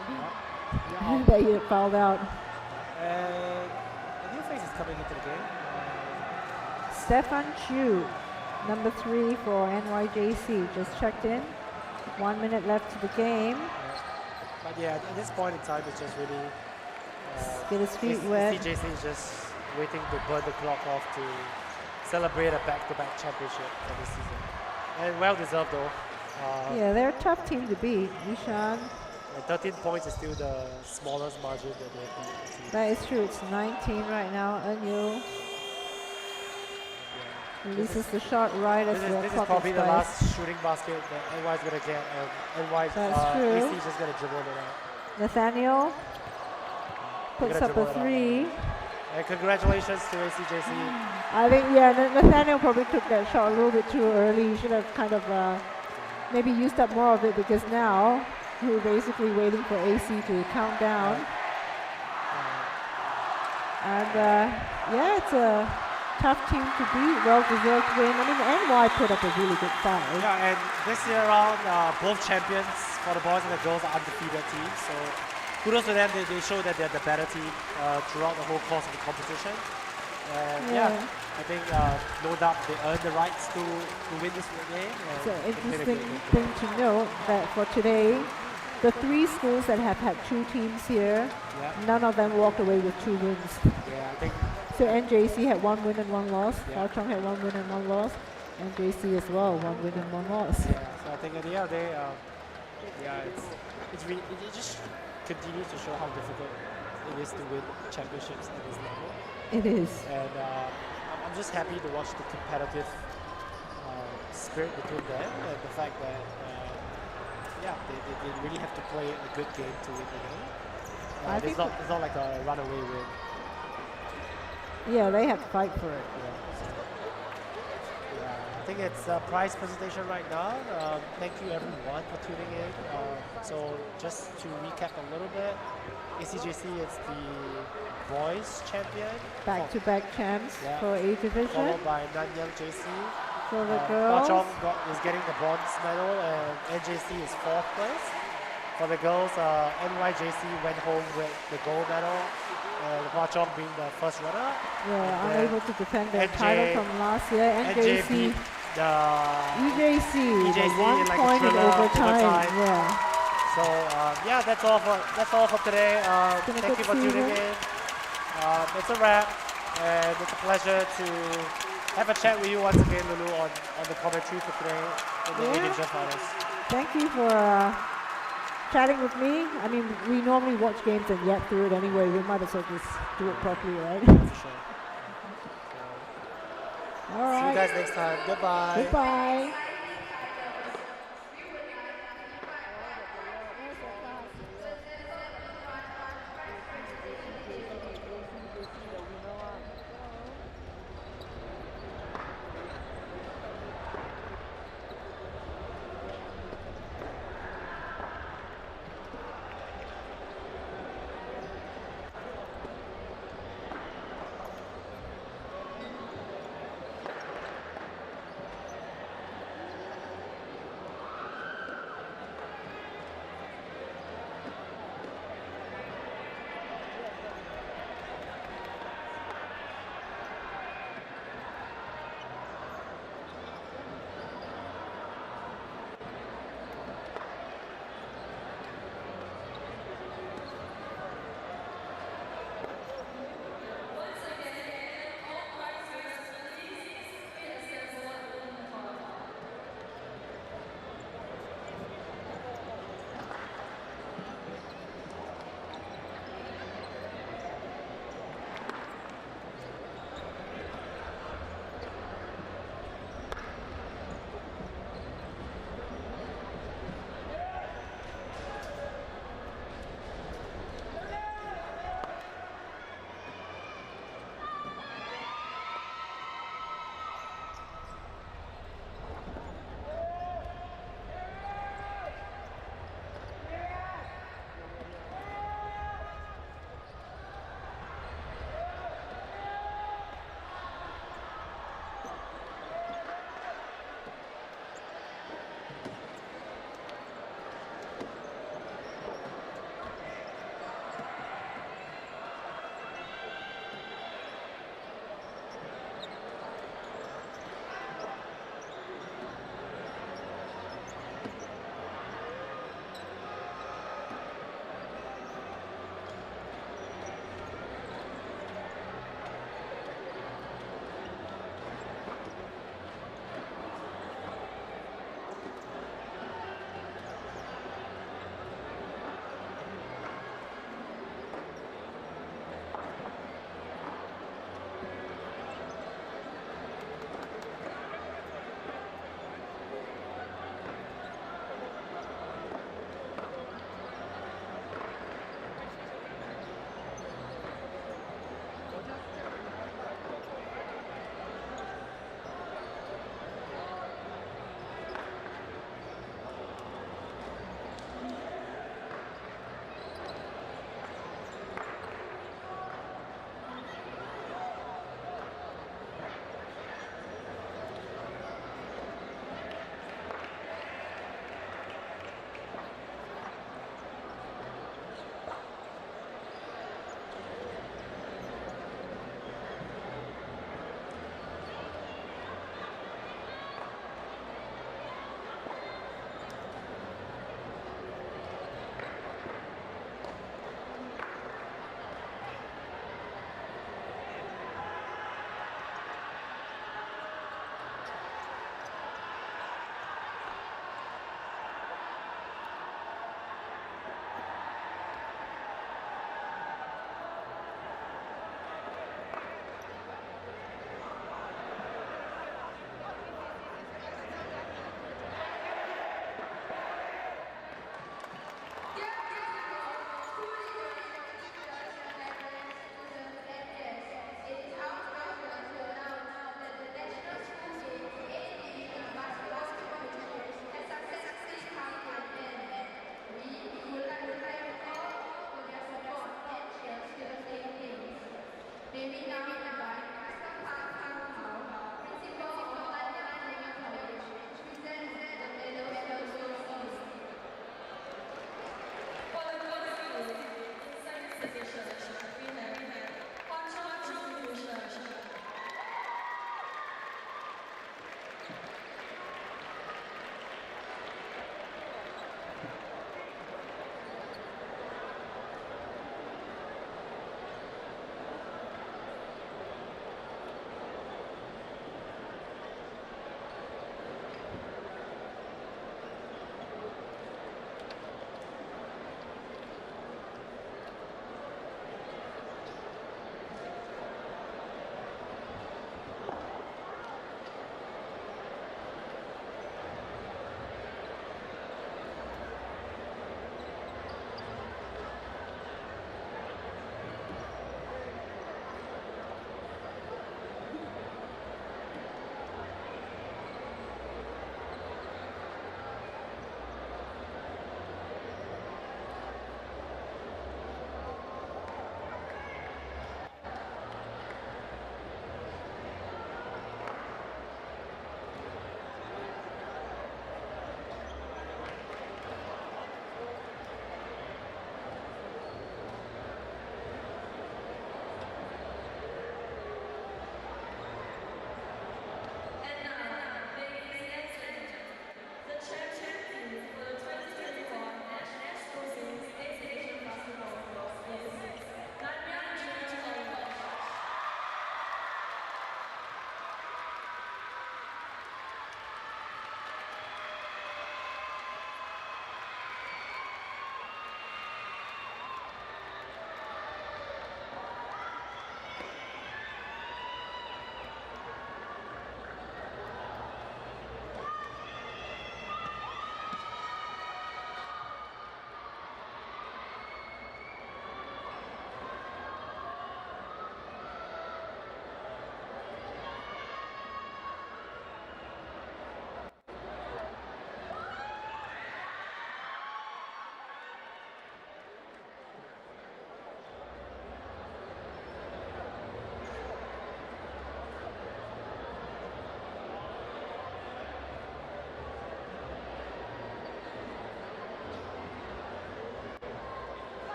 Yeah. that he had fouled out. And a new face is coming into the game. Stefan Chu, number 3 for NYJC, just checked in. 1 minute left to the game. But yeah, at this point in time, it's just really Get his feet wet. ACJC is just waiting to burn the clock off to celebrate a back-to-back championship for this season. And well deserved though. Yeah, they're a tough team to beat. Ishan. And 13 points is still the smallest margin that they have beat. That is true. It's 19 right now. Eunyu releases the shot right as the This is clock probably the expires. last shooting basket that NY is going to get, and NY That's true. AC is just going to dribble it out. Nathaniel puts up a 3. And congratulations to ACJC. I think, yeah, Nathaniel probably took that shot a little bit too early. He should have kind of maybe used up more of it, because now we're basically waiting for AC to count down. And yeah, it's a tough team to beat, well-deserved win. I mean, NY put up a really good fight. Yeah, and this year around, both champions for the boys and the girls are undefeated teams. So kudos to them. They show that they're the better team throughout the whole course of the competition. And yeah, I think no doubt they earned the rights to win this game. It's an interesting thing to note that for today, the 3 schools that have had 2 teams here, none of them walked away with 2 wins. Yeah, I think. So NJC had 1 win and 1 loss. Yeah. Hwa Chong had 1 win and 1 loss. NJC as well, 1 win and 1 loss. Yeah, so I think at the end of the day, yeah, it just continues to show how difficult it is to win championships at this level. It is. And I'm just happy to watch the competitive spirit between them, and the fact that yeah, they really have to play a good game to win the game. It's not like a runaway win. Yeah, they have to fight for it. I think it's a prize presentation right now. Thank you everyone for tuning in. So just to recap a little bit, ACJC is the boys champion. Back-to-back champs for A division. Followed by NANYANG JC. For the Hwa girls. Chong is getting the bronze medal, and NJC is 4th place. For the girls, NYJC went home with the gold medal, and Hwa Chong being the first runner. Yeah, unable to defend their title from last year. NJ beat the EJC EJC 1 in like point a in thriller overtime. Yeah. So yeah, that's all for today. Thank you for tuning in. It's a wrap, and it's a pleasure to have a chat with you once again, Lulu, on the commentary for today in the A-Division finals. Thank you for chatting with me. I mean, we normally watch games and yap through it anyway. We might as well just do it properly, right? For sure. All right. See you guys next time. Goodbye. Goodbye.